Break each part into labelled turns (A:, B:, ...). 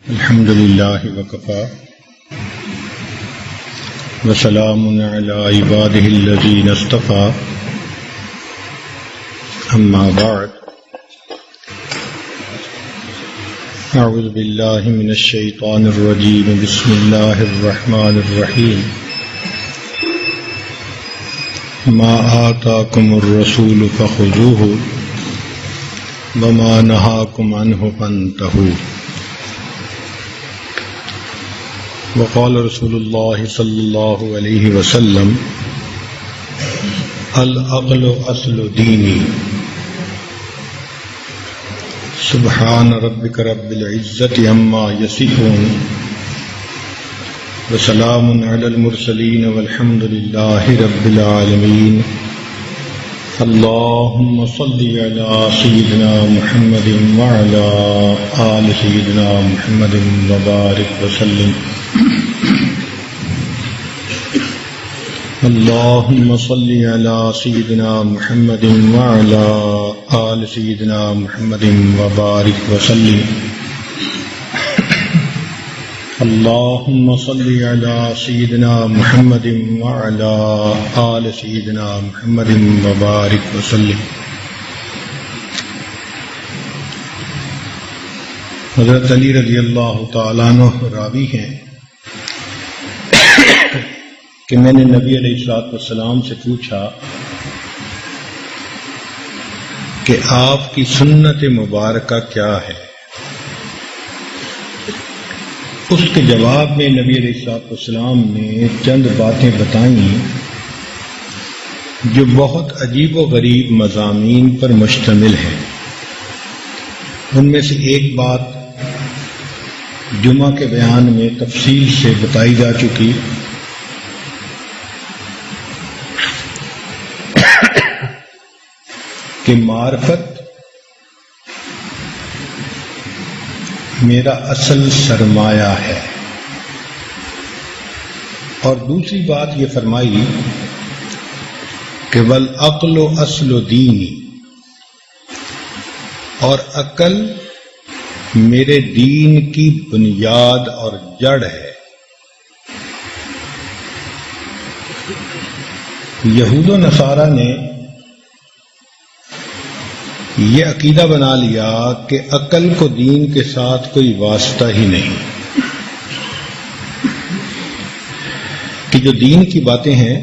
A: الحمد لله وكفى وسلام على عباده الذين اصطفى أما بعد أعوذ بالله من الشيطان الرجيم بسم الله الرحمن الرحيم ما آتاكم الرسول فخذوه وما نهاكم عنه فانتهوا وقال رسول الله صلى الله عليه وسلم العقل اصل دینی سبحان ربک رب العزت عما یصفون وسلام علی المرسلین والحمد للہ رب العالمین اللهم صل على سيدنا محمد وعلى آل سيدنا محمد وبارك وسلم اللهم صل على سيدنا محمد وعلى آل سيدنا محمد وبارك وسلم اللهم صل على سيدنا محمد وعلى آل سيدنا محمد وبارك وسلم. حضرت علی رضی اللہ تعالیٰ عنہ راوی ہیں کہ میں نے نبی علیہ الصلوۃ والسلام سے پوچھا کہ آپ کی سنت مبارکہ کیا ہے؟ اس کے جواب میں نبی علیہ الصلوۃ والسلام نے چند باتیں بتائیں جو بہت عجیب و غریب مضامین پر مشتمل ہیں. ان میں سے ایک بات جمعہ کے بیان میں تفصیل سے بتائی جا چکی کہ معرفت میرا اصل سرمایہ ہے، اور دوسری بات یہ فرمائی کہ والعقل اصل دینی، اور عقل میرے دین کی بنیاد اور جڑ ہے. یہود و نصارہ نے یہ عقیدہ بنا لیا کہ عقل کو دین کے ساتھ کوئی واسطہ ہی نہیں، کہ جو دین کی باتیں ہیں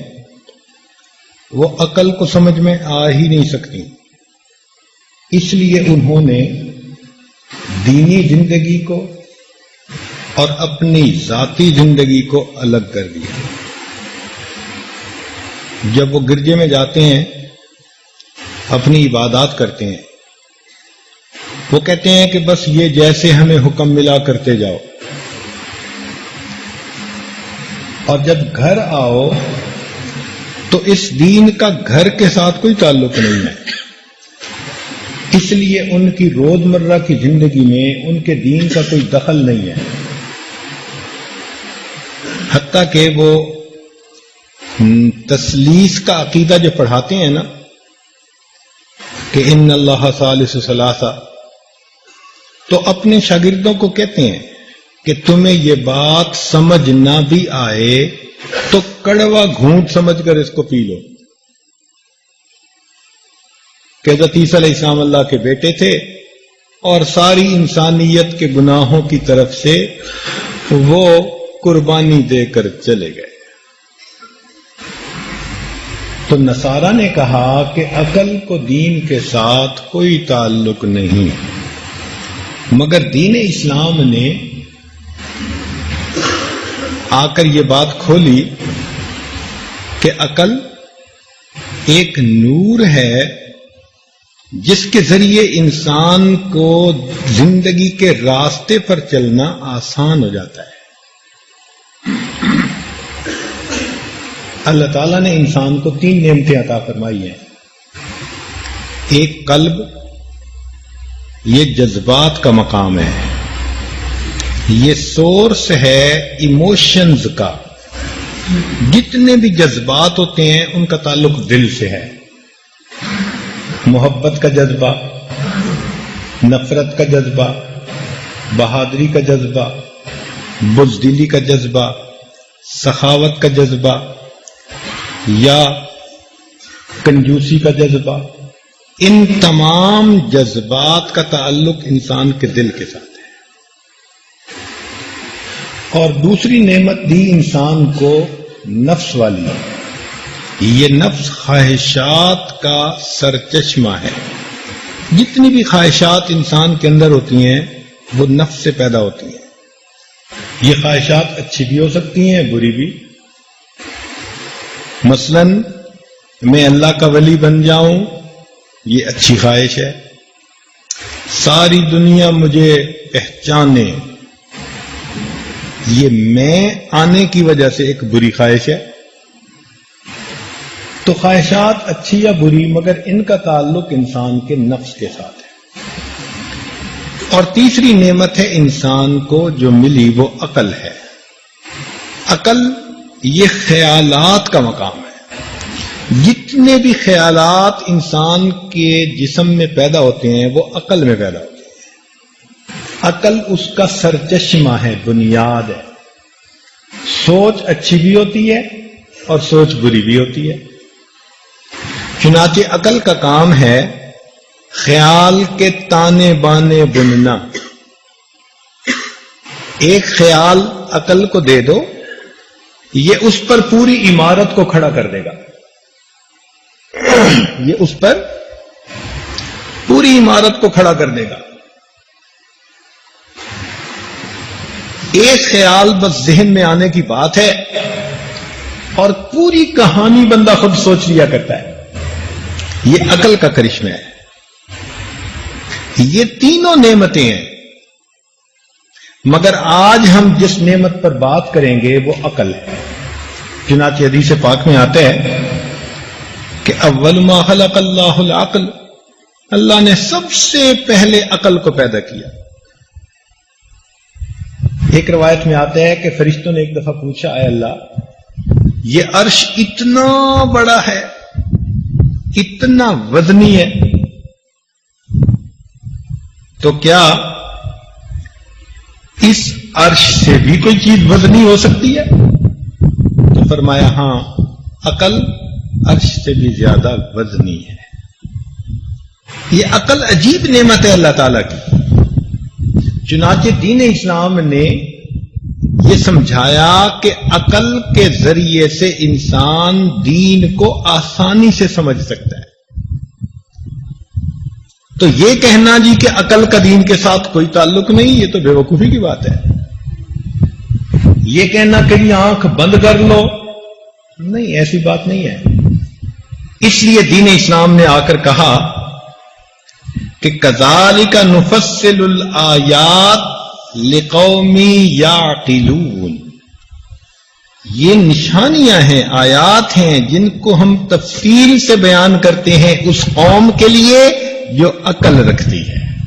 A: وہ عقل کو سمجھ میں آ ہی نہیں سکتی. اس لیے انہوں نے دینی زندگی کو اور اپنی ذاتی زندگی کو الگ کر دیا. جب وہ گرجے میں جاتے ہیں، اپنی عبادات کرتے ہیں، وہ کہتے ہیں کہ بس یہ جیسے ہمیں حکم ملا کرتے جاؤ، اور جب گھر آؤ تو اس دین کا گھر کے ساتھ کوئی تعلق نہیں ہے. اس لیے ان کی روزمرہ کی زندگی میں ان کے دین کا کوئی دخل نہیں ہے. حتیٰ کہ وہ تثلیث کا عقیدہ جو پڑھاتے ہیں نا کہ ان اللہ ثالث ثلاثہ، تو اپنے شاگردوں کو کہتے ہیں کہ تمہیں یہ بات سمجھ نہ بھی آئے تو کڑوا گھونٹ سمجھ کر اس کو پی لو، کہ حضرت عیسیٰ علیہ السلام اللہ کے بیٹے تھے اور ساری انسانیت کے گناہوں کی طرف سے وہ قربانی دے کر چلے گئے. تو نصارہ نے کہا کہ عقل کو دین کے ساتھ کوئی تعلق نہیں، مگر دین اسلام نے آ کر یہ بات کھولی کہ عقل ایک نور ہے جس کے ذریعے انسان کو زندگی کے راستے پر چلنا آسان ہو جاتا ہے. اللہ تعالیٰ نے انسان کو 3 نعمتیں عطا فرمائی ہیں. ایک قلب، یہ جذبات کا مقام ہے، یہ سورس ہے ایموشنز کا. جتنے بھی جذبات ہوتے ہیں ان کا تعلق دل سے ہے. محبت کا جذبہ، نفرت کا جذبہ، بہادری کا جذبہ، بزدلی کا جذبہ، سخاوت کا جذبہ یا کنجوسی کا جذبہ، ان تمام جذبات کا تعلق انسان کے دل کے ساتھ ہے۔ اور دوسری نعمت دی انسان کو نفس والی، یہ نفس خواہشات کا سرچشمہ ہے۔ جتنی بھی خواہشات انسان کے اندر ہوتی ہیں وہ نفس سے پیدا ہوتی ہیں۔ یہ خواہشات اچھی بھی ہو سکتی ہیں، بری بھی۔ مثلا میں اللہ کا ولی بن جاؤں، یہ اچھی خواہش ہے۔ ساری دنیا مجھے پہچانے، یہ میں آنے کی وجہ سے ایک بری خواہش ہے۔ تو خواہشات اچھی یا بری، مگر ان کا تعلق انسان کے نفس کے ساتھ ہے۔ اور تیسری نعمت ہے انسان کو جو ملی، وہ عقل ہے۔ عقل یہ خیالات کا مقام ہے۔ جتنے بھی خیالات انسان کے جسم میں پیدا ہوتے ہیں وہ عقل میں پیدا ہوتے ہیں۔ عقل اس کا سرچشمہ ہے، بنیاد ہے۔ سوچ اچھی بھی ہوتی ہے اور سوچ بری بھی ہوتی ہے۔ چنانچہ عقل کا کام ہے خیال کے تانے بانے بننا۔ ایک خیال عقل کو دے دو، یہ اس پر پوری عمارت کو کھڑا کر دے گا، یہ اس پر پوری عمارت کو کھڑا کر دے گا۔ ایک خیال بس ذہن میں آنے کی بات ہے اور پوری کہانی بندہ خود سوچ لیا کرتا ہے۔ یہ عقل کا کرشمہ ہے۔ یہ تینوں نعمتیں ہیں، مگر آج ہم جس نعمت پر بات کریں گے وہ عقل ہے۔ چنانچہ حدیث پاک میں آتا ہے کہ اول ما خلق اللہ العقل، اللہ نے سب سے پہلے عقل کو پیدا کیا۔ ایک روایت میں آتا ہے کہ فرشتوں نے ایک دفعہ پوچھا، اے اللہ یہ عرش اتنا بڑا ہے، اتنا وزنی ہے، تو کیا اس عرش سے بھی کوئی چیز وزنی ہو سکتی ہے؟ تو فرمایا ہاں، عقل عرش سے بھی زیادہ وزنی ہے۔ یہ عقل عجیب نعمت ہے اللہ تعالی کی۔ چنانچہ دین اسلام نے یہ سمجھایا کہ عقل کے ذریعے سے انسان دین کو آسانی سے سمجھ سکتا ہے۔ تو یہ کہنا جی کہ عقل کا دین کے ساتھ کوئی تعلق نہیں، یہ تو بے وقوفی کی بات ہے۔ یہ کہنا کہ جی آنکھ بند کر لو، نہیں، ایسی بات نہیں ہے۔ اس لیے دین اسلام نے آ کر کہا کہ کذالک نفصل الآیات لقوم یعقلون، یہ نشانیاں ہیں، آیات ہیں جن کو ہم تفصیل سے بیان کرتے ہیں اس قوم کے لیے جو عقل رکھتی ہے،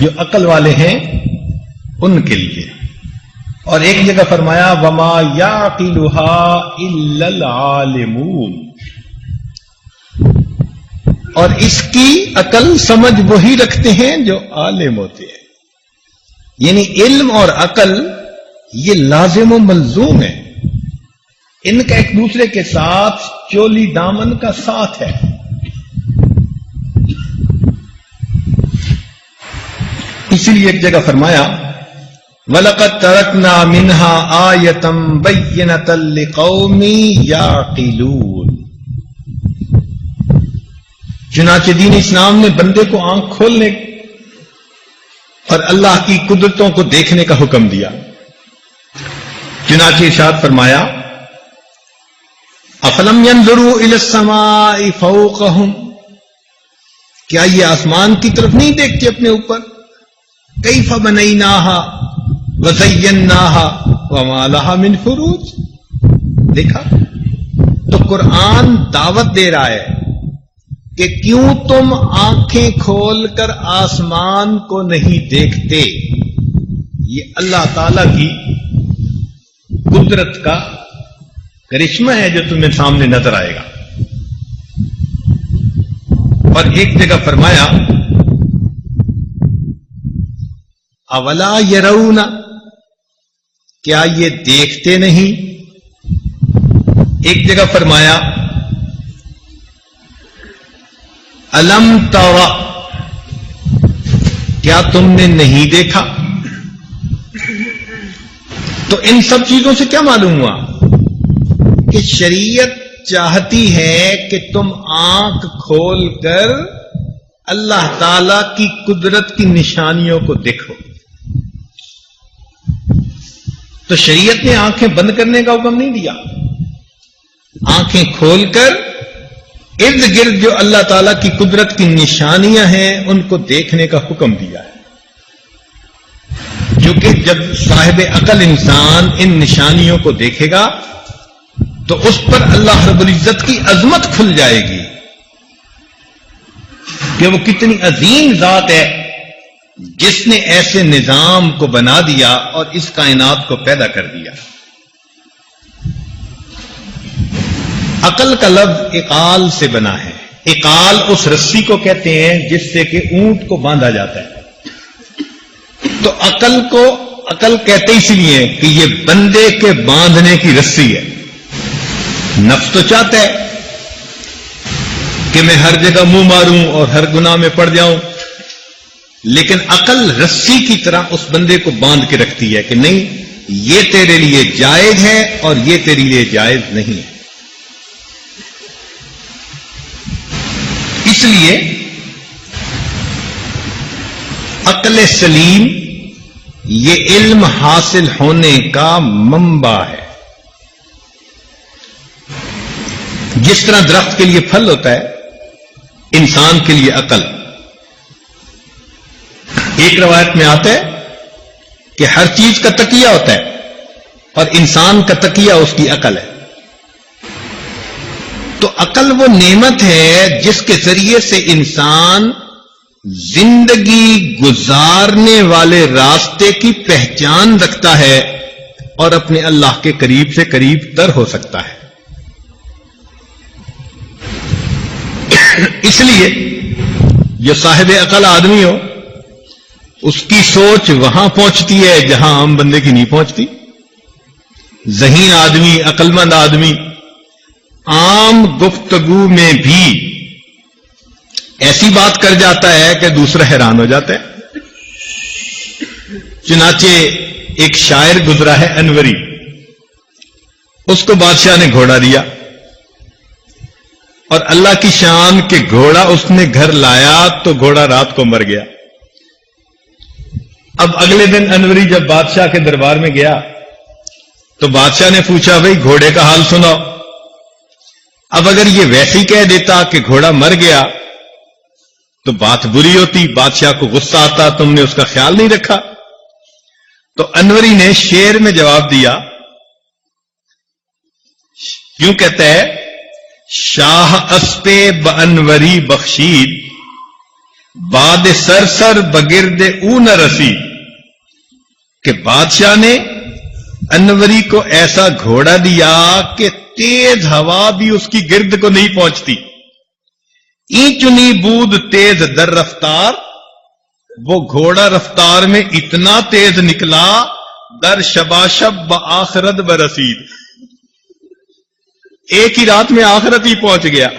A: جو عقل والے ہیں ان کے لیے۔ اور ایک جگہ فرمایا وما یعقلها الا العالمون، اور اس کی عقل سمجھ وہی رکھتے ہیں جو عالم ہوتے ہیں۔ یعنی علم اور عقل یہ لازم و ملزوم ہے، ان کا ایک دوسرے کے ساتھ چولی دامن کا ساتھ ہے۔ اسی لیے ایک جگہ فرمایا وَلَقَدْ تَرَكْنَا مِنْهَا آيَةً بَيِّنَةً لِقَوْمٍ يَعْقِلُونَ۔ چنانچہ دین اسلام نے بندے کو آنکھ کھولنے اور اللہ کی قدرتوں کو دیکھنے کا حکم دیا۔ چنانچہ ارشاد فرمایا أَفَلَمْ يَنْظُرُوا إِلَى السَّمَاءِ فَوْقَهُمْ، کیا یہ آسمان کی طرف نہیں دیکھتے اپنے اوپر؟ کیف بنیناہا وزیناہا وما لہا من فروج، دیکھا؟ تو قرآن دعوت دے رہا ہے کہ کیوں تم آنکھیں کھول کر آسمان کو نہیں دیکھتے؟ یہ اللہ تعالی کی قدرت کا کرشمہ ہے جو تمہیں سامنے نظر آئے گا۔ اور ایک جگہ فرمایا اولا یرون، کیا یہ دیکھتے نہیں؟ ایک جگہ فرمایا الم تر، کیا تم نے نہیں دیکھا؟ تو ان سب چیزوں سے کیا معلوم ہوا کہ شریعت چاہتی ہے کہ تم آنکھ کھول کر اللہ تعالی کی قدرت کی نشانیوں کو دیکھو. تو شریعت نے آنکھیں بند کرنے کا حکم نہیں دیا، آنکھیں کھول کر ارد گرد جو اللہ تعالی کی قدرت کی نشانیاں ہیں ان کو دیکھنے کا حکم دیا ہے. کیونکہ جب صاحب عقل انسان ان نشانیوں کو دیکھے گا تو اس پر اللہ رب العزت کی عظمت کھل جائے گی کہ وہ کتنی عظیم ذات ہے جس نے ایسے نظام کو بنا دیا اور اس کائنات کو پیدا کر دیا. عقل کا لفظ اقال سے بنا ہے. اقال اس رسی کو کہتے ہیں جس سے کہ اونٹ کو باندھا جاتا ہے. تو عقل کو عقل کہتے اس لیے کہ یہ بندے کے باندھنے کی رسی ہے. نفس تو چاہتا ہے کہ میں ہر جگہ منہ ماروں اور ہر گناہ میں پڑ جاؤں، لیکن عقل رسی کی طرح اس بندے کو باندھ کے رکھتی ہے کہ نہیں، یہ تیرے لیے جائز ہے اور یہ تیرے لیے جائز نہیں ہے. اس لیے عقل سلیم یہ علم حاصل ہونے کا منبع ہے. جس طرح درخت کے لیے پھل ہوتا ہے، انسان کے لیے عقل. ایک روایت میں آتا ہے کہ ہر چیز کا تکیہ ہوتا ہے اور انسان کا تکیہ اس کی عقل ہے. تو عقل وہ نعمت ہے جس کے ذریعے سے انسان زندگی گزارنے والے راستے کی پہچان رکھتا ہے اور اپنے اللہ کے قریب سے قریب تر ہو سکتا ہے. اس لیے جو صاحب عقل آدمی ہو اس کی سوچ وہاں پہنچتی ہے جہاں عام بندے کی نہیں پہنچتی. ذہین آدمی، عقل مند آدمی عام گفتگو میں بھی ایسی بات کر جاتا ہے کہ دوسرا حیران ہو جاتا ہے. چنانچہ ایک شاعر گزرا ہے انوری، اس کو بادشاہ نے گھوڑا دیا اور اللہ کی شان کہ گھوڑا اس نے گھر لایا تو گھوڑا رات کو مر گیا. اب اگلے دن انوری جب بادشاہ کے دربار میں گیا تو بادشاہ نے پوچھا بھئی گھوڑے کا حال سناؤ. اب اگر یہ ویسے ہی کہہ دیتا کہ گھوڑا مر گیا تو بات بری ہوتی، بادشاہ کو غصہ آتا، تم نے اس کا خیال نہیں رکھا. تو انوری نے شعر میں جواب دیا، یوں کہتا ہے شاہ اسپِ بانوری بخشید باد سر بگرد او نہ رسید. کہ بادشاہ نے انوری کو ایسا گھوڑا دیا کہ تیز ہوا بھی اس کی گرد کو نہیں پہنچتی. اینچنی بود تیز در رفتار، وہ گھوڑا رفتار میں اتنا تیز نکلا در شباشب بآخرت برسید، ایک ہی رات میں آخرت ہی پہنچ گیا.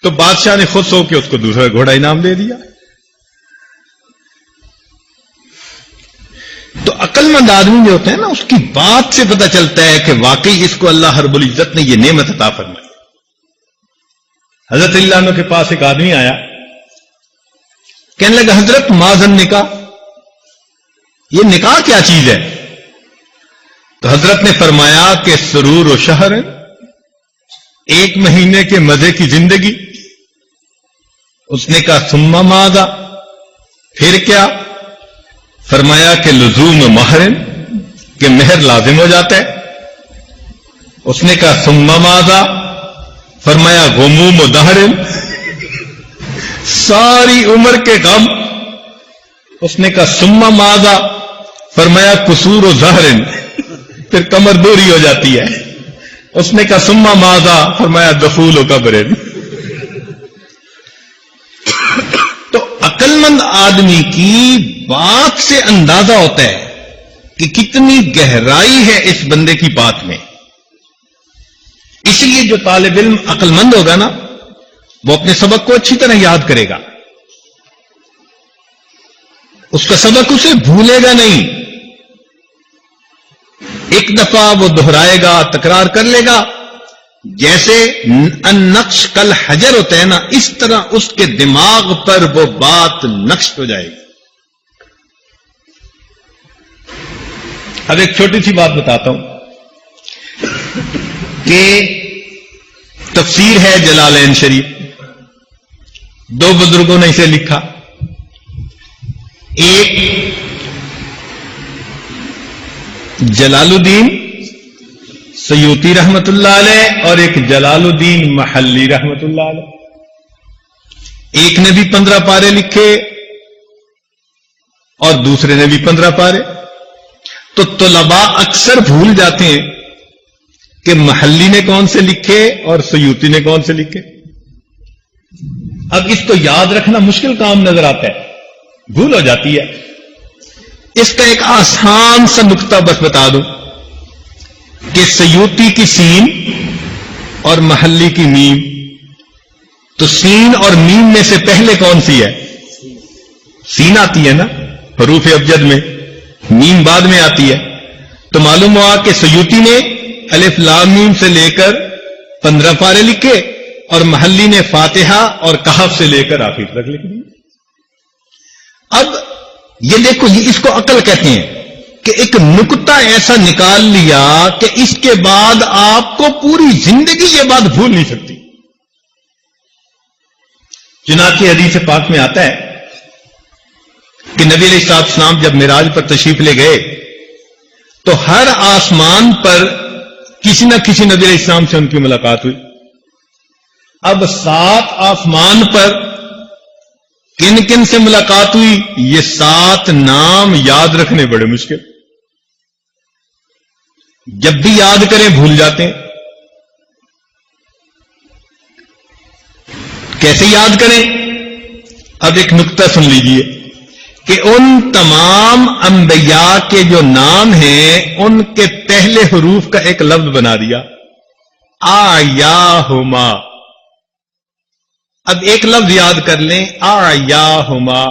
A: تو بادشاہ نے خوش ہو کے اس کو دوسرا گھوڑا انعام دے دیا. تو عقل مند آدمی جو ہوتا ہے نا، اس کی بات سے پتہ چلتا ہے کہ واقعی اس کو اللہ رب العزت نے یہ نعمت عطا فرمائی. حضرت اللہ عنہ کے پاس ایک آدمی آیا، کہنے لگا حضرت ماذن نکاح، یہ نکاح کیا چیز ہے؟ تو حضرت نے فرمایا کہ سرور و شہر، ایک مہینے کے مزے کی زندگی. اس نے کہا ثم ماذا، پھر کیا؟ فرمایا کہ لزوم مہر، کہ مہر لازم ہو جاتا ہے. اس نے کہا ثم ماذا، فرمایا غموم و دہر، ساری عمر کے غم. اس نے کہا ثم ماذا، فرمایا قصور و زہر، پھر کمر دوری ہو جاتی ہے. اس نے کہا ثم ماذا، فرمایا دخول و قبر. تو عقل مند آدمی کی بات سے اندازہ ہوتا ہے کہ کتنی گہرائی ہے اس بندے کی بات میں. اس لیے جو طالب علم عقل مند ہوگا نا وہ اپنے سبق کو اچھی طرح یاد کرے گا, اس کا سبق اسے بھولے گا نہیں. ایک دفعہ وہ دہرائے گا, تکرار کر لے گا. جیسے النقش کل حجر ہوتا ہے نا, اس طرح اس کے دماغ پر وہ بات نقش ہو جائے گی. اب ایک چھوٹی سی بات بتاتا ہوں کہ تفسیر ہے جلالین شریف, دو بزرگوں نے اسے لکھا. ایک جلال الدین سیوطی رحمت اللہ علیہ اور ایک جلال الدین محلی رحمت اللہ علیہ. ایک نے بھی 15 پارے لکھے اور دوسرے نے بھی 15 پارے. تو طلباء اکثر بھول جاتے ہیں کہ محلی نے کون سے لکھے اور سیوطی نے کون سے لکھے. اب اس کو یاد رکھنا مشکل کام نظر آتا ہے, بھول ہو جاتی ہے. اس کا ایک آسان سا نقطہ بس بتا دوں کہ سیوطی کی سین اور محلی کی میم, تو سین اور میم میں سے پہلے کون سی ہے؟ سین آتی ہے نا حروف ابجد میں, میم بعد میں آتی ہے. تو معلوم ہوا کہ سیوطی نے الف لام میم سے لے کر 15 پارے لکھے اور محلی نے فاتحہ اور کہف سے لے کر آخر تک لکھ دی. اب یہ دیکھو, یہ اس کو عقل کہتے ہیں کہ ایک نقطہ ایسا نکال لیا کہ اس کے بعد آپ کو پوری زندگی یہ بات بھول نہیں سکتی. چنانچہ حدیث پاک میں آتا ہے کہ نبی علیہ الصلوۃ والسلام جب معراج پر تشریف لے گئے تو ہر آسمان پر کسی نہ کسی نبی علیہ السلام سے ان کی ملاقات ہوئی. اب 7 آسمان پر کن کن سے ملاقات ہوئی, یہ 7 نام یاد رکھنے بڑے مشکل. جب بھی یاد کریں بھول جاتے ہیں. کیسے یاد کریں؟ اب ایک نقطہ سن لیجئے کہ ان تمام انبیاء کے جو نام ہیں ان کے پہلے حروف کا ایک لفظ بنا دیا, آیاہما. اب ایک لفظ یاد کر لیں, آیاہما.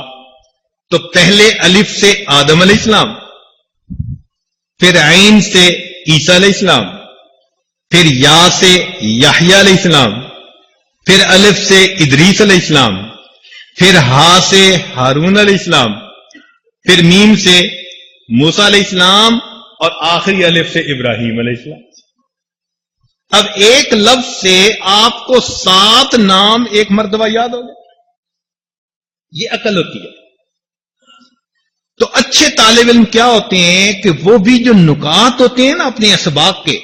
A: تو پہلے الف سے آدم علیہ السلام, پھر عین سے عیسیٰ علیہ السلام, پھر یا سے یحییٰ علیہ السلام, پھر الف سے ادریس علیہ السلام, پھر ہا سے ہارون علیہ السلام, پھر میم سے موسیٰ علیہ السلام اور آخری الف سے ابراہیم علیہ السلام. اب ایک لفظ سے آپ کو 7 نام ایک مرتبہ یاد ہو گئے. یہ عقل ہوتی ہے. تو اچھے طالب علم کیا ہوتے ہیں کہ وہ بھی جو نکات ہوتے ہیں نا اپنے اسباق کے,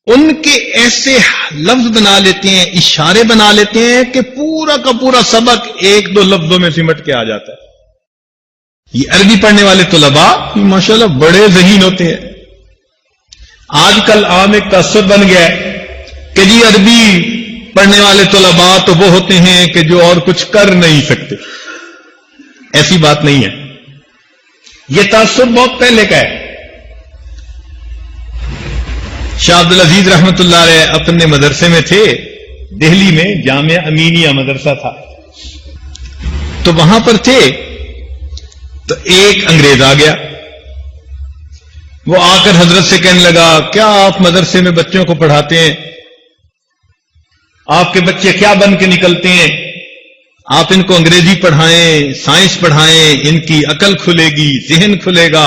A: ان کے ایسے لفظ بنا لیتے ہیں, اشارے بنا لیتے ہیں کہ پورا کا پورا سبق 1-2 لفظوں میں سمٹ کے آ جاتا ہے. یہ عربی پڑھنے والے طلباء ماشاءاللہ بڑے ذہین ہوتے ہیں. آج کل عام ایک تعصب بن گیا ہے کہ جی عربی پڑھنے والے طلباء تو وہ ہوتے ہیں کہ جو اور کچھ کر نہیں سکتے. ایسی بات نہیں ہے, یہ تعصب بہت پہلے کا ہے. شاہ عبد العزیز رحمت اللہ علیہ اپنے مدرسے میں تھے, دہلی میں جامعہ امینیہ مدرسہ تھا. تو وہاں پر تھے تو ایک انگریز آ گیا. وہ آ کر حضرت سے کہنے لگا, کیا آپ مدرسے میں بچوں کو پڑھاتے ہیں؟ آپ کے بچے کیا بن کے نکلتے ہیں؟ آپ ان کو انگریزی پڑھائیں, سائنس پڑھائیں, ان کی عقل کھلے گی, ذہن کھلے گا.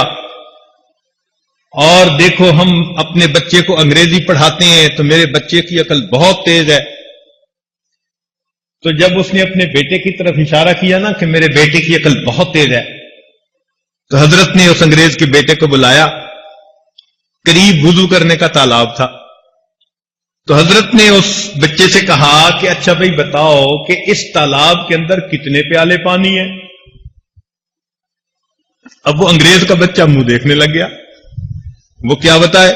A: اور دیکھو ہم اپنے بچے کو انگریزی پڑھاتے ہیں تو میرے بچے کی عقل بہت تیز ہے. تو جب اس نے اپنے بیٹے کی طرف اشارہ کیا نا کہ میرے بیٹے کی عقل بہت تیز ہے, تو حضرت نے اس انگریز کے بیٹے کو بلایا. قریب وضو کرنے کا تالاب تھا. تو حضرت نے اس بچے سے کہا کہ اچھا بھائی بتاؤ کہ اس تالاب کے اندر کتنے پیالے پانی ہیں؟ اب وہ انگریز کا بچہ منہ دیکھنے لگ گیا. وہ کیا بتائے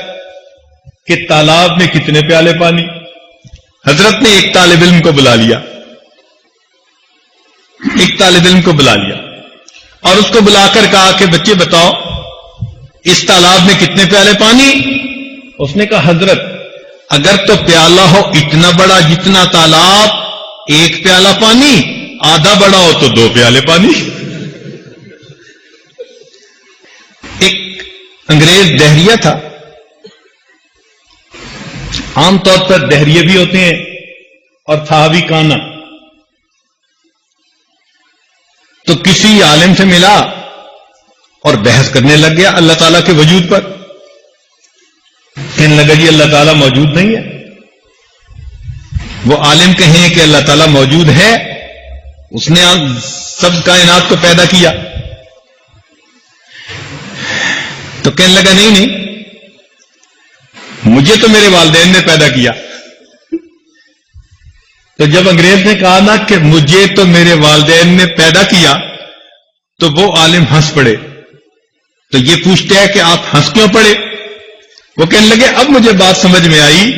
A: کہ تالاب میں کتنے پیالے پانی؟ حضرت نے ایک طالب علم کو بلا لیا. ایک طالب علم کو بلا لیا اور اس کو بلا کر کہا کہ بچے بتاؤ اس تالاب میں کتنے پیالے پانی؟ اس نے کہا حضرت اگر تو پیالہ ہو اتنا بڑا جتنا تالاب ایک پیالہ پانی، آدھا بڑا ہو تو 2 پیالے پانی۔ ایک انگریز دہریہ تھا، عام طور پر دہریے بھی ہوتے ہیں اور تھا بھی کانا، تو کسی عالم سے ملا اور بحث کرنے لگ گیا اللہ تعالیٰ کے وجود پر۔ کہنے لگا جی اللہ تعالیٰ موجود نہیں ہے۔ وہ عالم کہیں کہ اللہ تعالیٰ موجود ہے، اس نے سب کائنات کو پیدا کیا، تو کہنے لگا نہیں مجھے تو میرے والدین نے پیدا کیا۔ تو جب انگریز نے کہا نا کہ مجھے تو میرے والدین نے پیدا کیا، تو وہ عالم ہنس پڑے۔ تو یہ پوچھتے ہیں کہ آپ ہنس کیوں پڑے؟ وہ کہنے لگے اب مجھے بات سمجھ میں آئی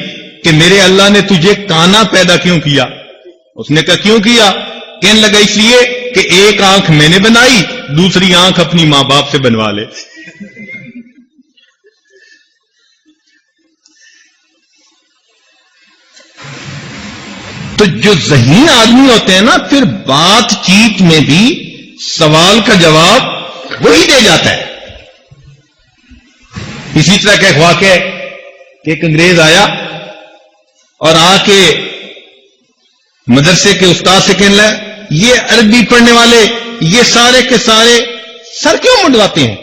A: کہ میرے اللہ نے تجھے کانا پیدا کیوں کیا۔ اس نے کہا کیوں کیا؟ کہنے لگا اس لیے کہ ایک آنکھ میں نے بنائی، دوسری آنکھ اپنی ماں باپ سے بنوا لے۔ تو جو ذہین آدمی ہوتے ہیں نا، پھر بات چیت میں بھی سوال کا جواب وہی دے جاتا ہے۔ اسی طرح کا ایک واقعہ کہ ایک انگریز آیا اور آ کے مدرسے کے استاد سے کہنے لگا یہ عربی پڑھنے والے یہ سارے کے سارے سر کیوں منڈواتے ہیں؟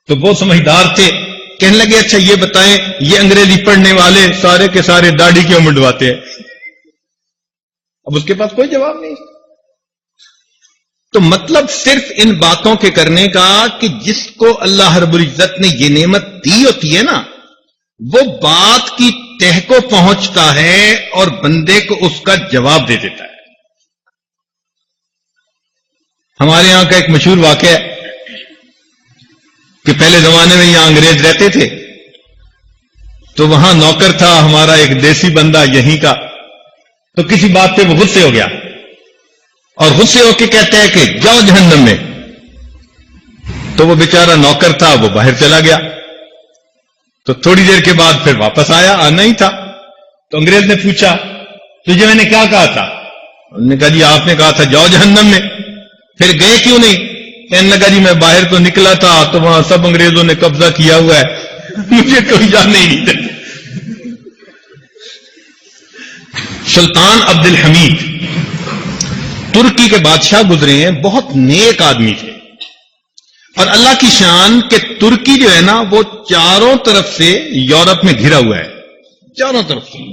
A: تو وہ سمجھدار تھے، کہنے لگے اچھا یہ بتائیں یہ انگریزی پڑھنے والے سارے کے سارے داڑھی کیوں منڈواتے ہیں؟ اب اس کے پاس کوئی جواب نہیں۔ تو مطلب صرف ان باتوں کے کرنے کا کہ جس کو اللہ رب العزت نے یہ نعمت دی ہوتی ہے نا، وہ بات کی تہ کو پہنچتا ہے اور بندے کو اس کا جواب دے دیتا ہے۔ ہمارے یہاں کا ایک مشہور واقعہ ہے کہ پہلے زمانے میں یہاں انگریز رہتے تھے، تو وہاں نوکر تھا ہمارا ایک دیسی بندہ یہیں کا، تو کسی بات پہ وہ غصے ہو گیا اور غصے ہو کے کہتے ہیں کہ جاؤ جہنم میں۔ تو وہ بیچارہ نوکر تھا، وہ باہر چلا گیا۔ تو تھوڑی دیر کے بعد پھر واپس آیا، آنا ہی تھا۔ تو انگریز نے پوچھا تجھے میں نے کیا کہا تھا؟ انہوں نے کہا جی آپ نے کہا تھا جاؤ جہنم میں، پھر گئے کیوں نہیں؟ کہنے لگا جی میں باہر تو نکلا تھا تو وہاں سب انگریزوں نے قبضہ کیا ہوا ہے، مجھے کوئی جانے ہی نہیں دیتا۔ سلطان عبد الحمید ترکی کے بادشاہ گزرے ہیں، بہت نیک آدمی تھے، اور اللہ کی شان کہ ترکی جو ہے نا وہ چاروں طرف سے یورپ میں گھرا ہوا ہے، چاروں طرف سے۔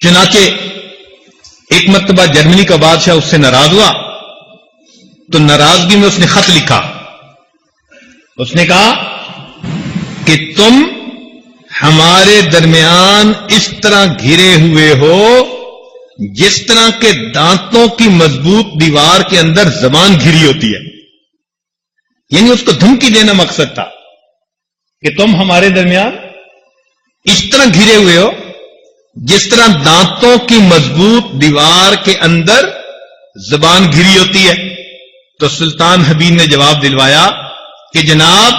A: چنانچہ ایک مرتبہ جرمنی کا بادشاہ اس سے ناراض ہوا، تو ناراضگی میں اس نے خط لکھا۔ اس نے کہا کہ تم ہمارے درمیان اس طرح گھرے ہوئے ہو جس طرح کے دانتوں کی مضبوط دیوار کے اندر زبان گھری ہوتی ہے۔ یعنی اس کو دھمکی دینا مقصد تھا کہ تم ہمارے درمیان اس طرح گھرے ہوئے ہو جس طرح دانتوں کی مضبوط دیوار کے اندر زبان گھری ہوتی ہے۔ تو سلطان حبیب نے جواب دلوایا کہ جناب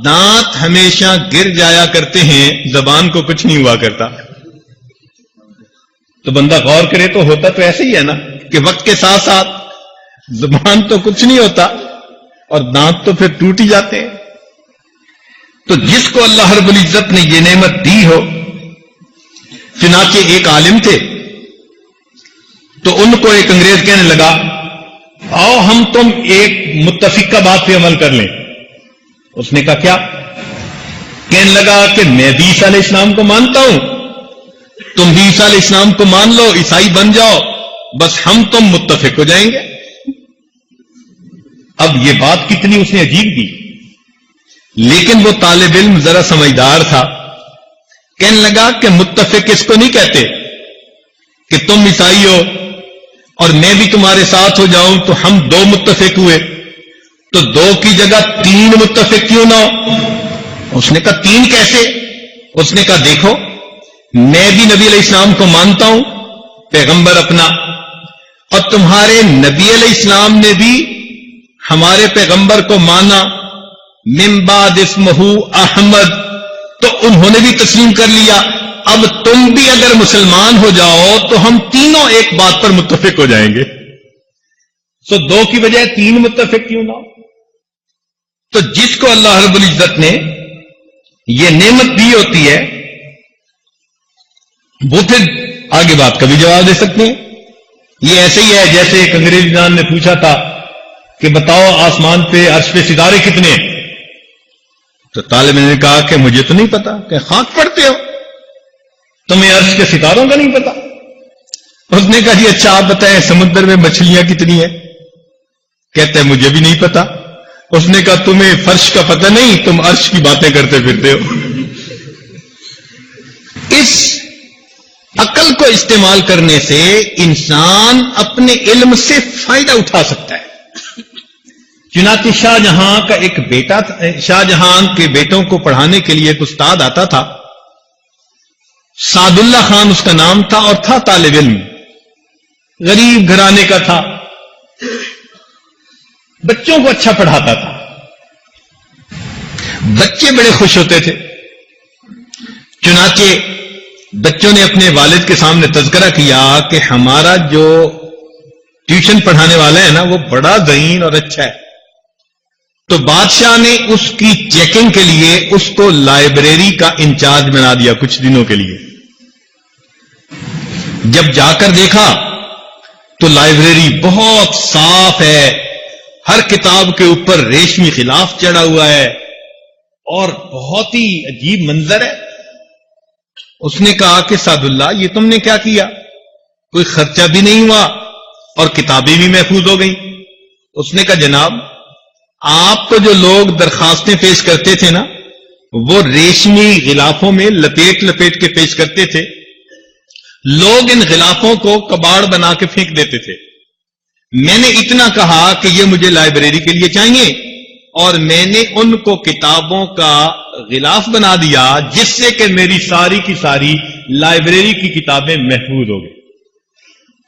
A: دانت ہمیشہ گر جایا کرتے ہیں، زبان کو کچھ نہیں ہوا کرتا۔ تو بندہ غور کرے تو ہوتا تو ایسے ہی ہے نا کہ وقت کے ساتھ ساتھ زبان تو کچھ نہیں ہوتا اور دانت تو پھر ٹوٹ ہی جاتے ہیں۔ تو جس کو اللہ رب العزت نے یہ نعمت دی ہو، چنانچہ ایک عالم تھے تو ان کو ایک انگریز کہنے لگا آؤ ہم تم ایک متفقہ بات پہ عمل کر لیں۔ اس نے کہا کیا؟ کہنے لگا کہ میں بھی عیسیٰ علیہ السلام کو مانتا ہوں، تم بھی عیسیٰ علیہ السلام کو مان لو، عیسائی بن جاؤ، بس ہم تم متفق ہو جائیں گے۔ اب یہ بات کتنی اس نے عجیب دی، لیکن وہ طالب علم ذرا سمجھدار تھا، کہنے لگا کہ متفق اس کو نہیں کہتے کہ تم عیسائی ہو اور میں بھی تمہارے ساتھ ہو جاؤں تو ہم 2 متفق ہوئے، تو 2 کی جگہ 3 متفق کیوں نہ ہو؟ اس نے کہا 3 کیسے؟ اس نے کہا دیکھو میں بھی نبی علیہ السلام کو مانتا ہوں، پیغمبر اپنا، اور تمہارے نبی علیہ السلام نے بھی ہمارے پیغمبر کو مانا، من بعد اسمہ احمد، تو انہوں نے بھی تسلیم کر لیا۔ اب تم بھی اگر مسلمان ہو جاؤ تو ہم تینوں ایک بات پر متفق ہو جائیں گے۔ سو دو کی بجائے تین متفق کیوں نہ ہو؟ تو جس کو اللہ رب العزت نے یہ نعمت دی ہوتی ہے وہ پھر آگے بات کا بھی جواب دے سکتے ہیں۔ یہ ایسے ہی ہے جیسے ایک انگریزی جان نے پوچھا تھا کہ بتاؤ آسمان پہ عرش پہ ستارے کتنے ہیں؟ تو طالب نے کہا کہ مجھے تو نہیں پتا، کہ خاک پڑھتے ہو، تمہیں عرش کے ستاروں کا نہیں پتا؟ اس نے کہا جی اچھا آپ بتائیں سمندر میں مچھلیاں کتنی ہیں؟ کہتے ہیں مجھے بھی نہیں پتا۔ اس نے کہا تمہیں فرش کا پتہ نہیں، تم عرش کی باتیں کرتے پھرتے ہو۔ اس عقل کو استعمال کرنے سے انسان اپنے علم سے فائدہ اٹھا سکتا ہے۔ چنانچہ شاہ جہاں کا ایک بیٹا تھا، شاہ جہاں کے بیٹوں کو پڑھانے کے لیے ایک استاد آتا تھا، سعد اللہ خان اس کا نام تھا، اور تھا طالب علم، غریب گھرانے کا تھا، بچوں کو اچھا پڑھاتا تھا، بچے بڑے خوش ہوتے تھے۔ چنانچہ بچوں نے اپنے والد کے سامنے تذکرہ کیا کہ ہمارا جو ٹیوشن پڑھانے والا ہے نا وہ بڑا ذہین اور اچھا ہے۔ تو بادشاہ نے اس کی چیکنگ کے لیے اس کو لائبریری کا انچارج بنا دیا کچھ دنوں کے لیے۔ جب جا کر دیکھا تو لائبریری بہت صاف ہے، ہر کتاب کے اوپر ریشمی غلاف چڑھا ہوا ہے اور بہت ہی عجیب منظر ہے۔ اس نے کہا کہ سعد اللہ یہ تم نے کیا کیا؟ کوئی خرچہ بھی نہیں ہوا اور کتابیں بھی محفوظ ہو گئیں۔ اس نے کہا جناب آپ کو جو لوگ درخواستیں پیش کرتے تھے نا وہ ریشمی غلافوں میں لپیٹ لپیٹ کے پیش کرتے تھے، لوگ ان غلافوں کو کباڑ بنا کے پھینک دیتے تھے۔ میں نے اتنا کہا کہ یہ مجھے لائبریری کے لیے چاہیے اور میں نے ان کو کتابوں کا غلاف بنا دیا جس سے کہ میری ساری کی ساری لائبریری کی کتابیں محفوظ ہو گئی۔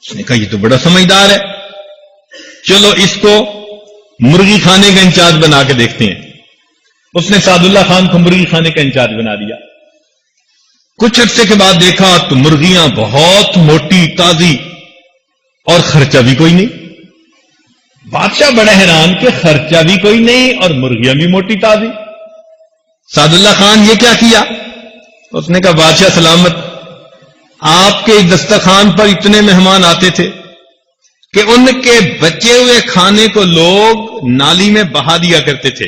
A: اس نے کہا یہ تو بڑا سمجھدار ہے، چلو اس کو مرغی خانے کا انچارج بنا کے دیکھتے ہیں۔ اس نے سعد اللہ خان کو مرغی خانے کا انچارج بنا دیا۔ کچھ عرصے کے بعد دیکھا تو مرغیاں بہت موٹی تازی اور خرچہ بھی کوئی نہیں۔ بادشاہ بڑا حیران کہ خرچہ بھی کوئی نہیں اور مرغیاں بھی موٹی تازی۔ سعد اللہ خان یہ کیا کیا؟ اس نے کہا بادشاہ سلامت، آپ کے دسترخوان پر اتنے مہمان آتے تھے کہ ان کے بچے ہوئے کھانے کو لوگ نالی میں بہا دیا کرتے تھے۔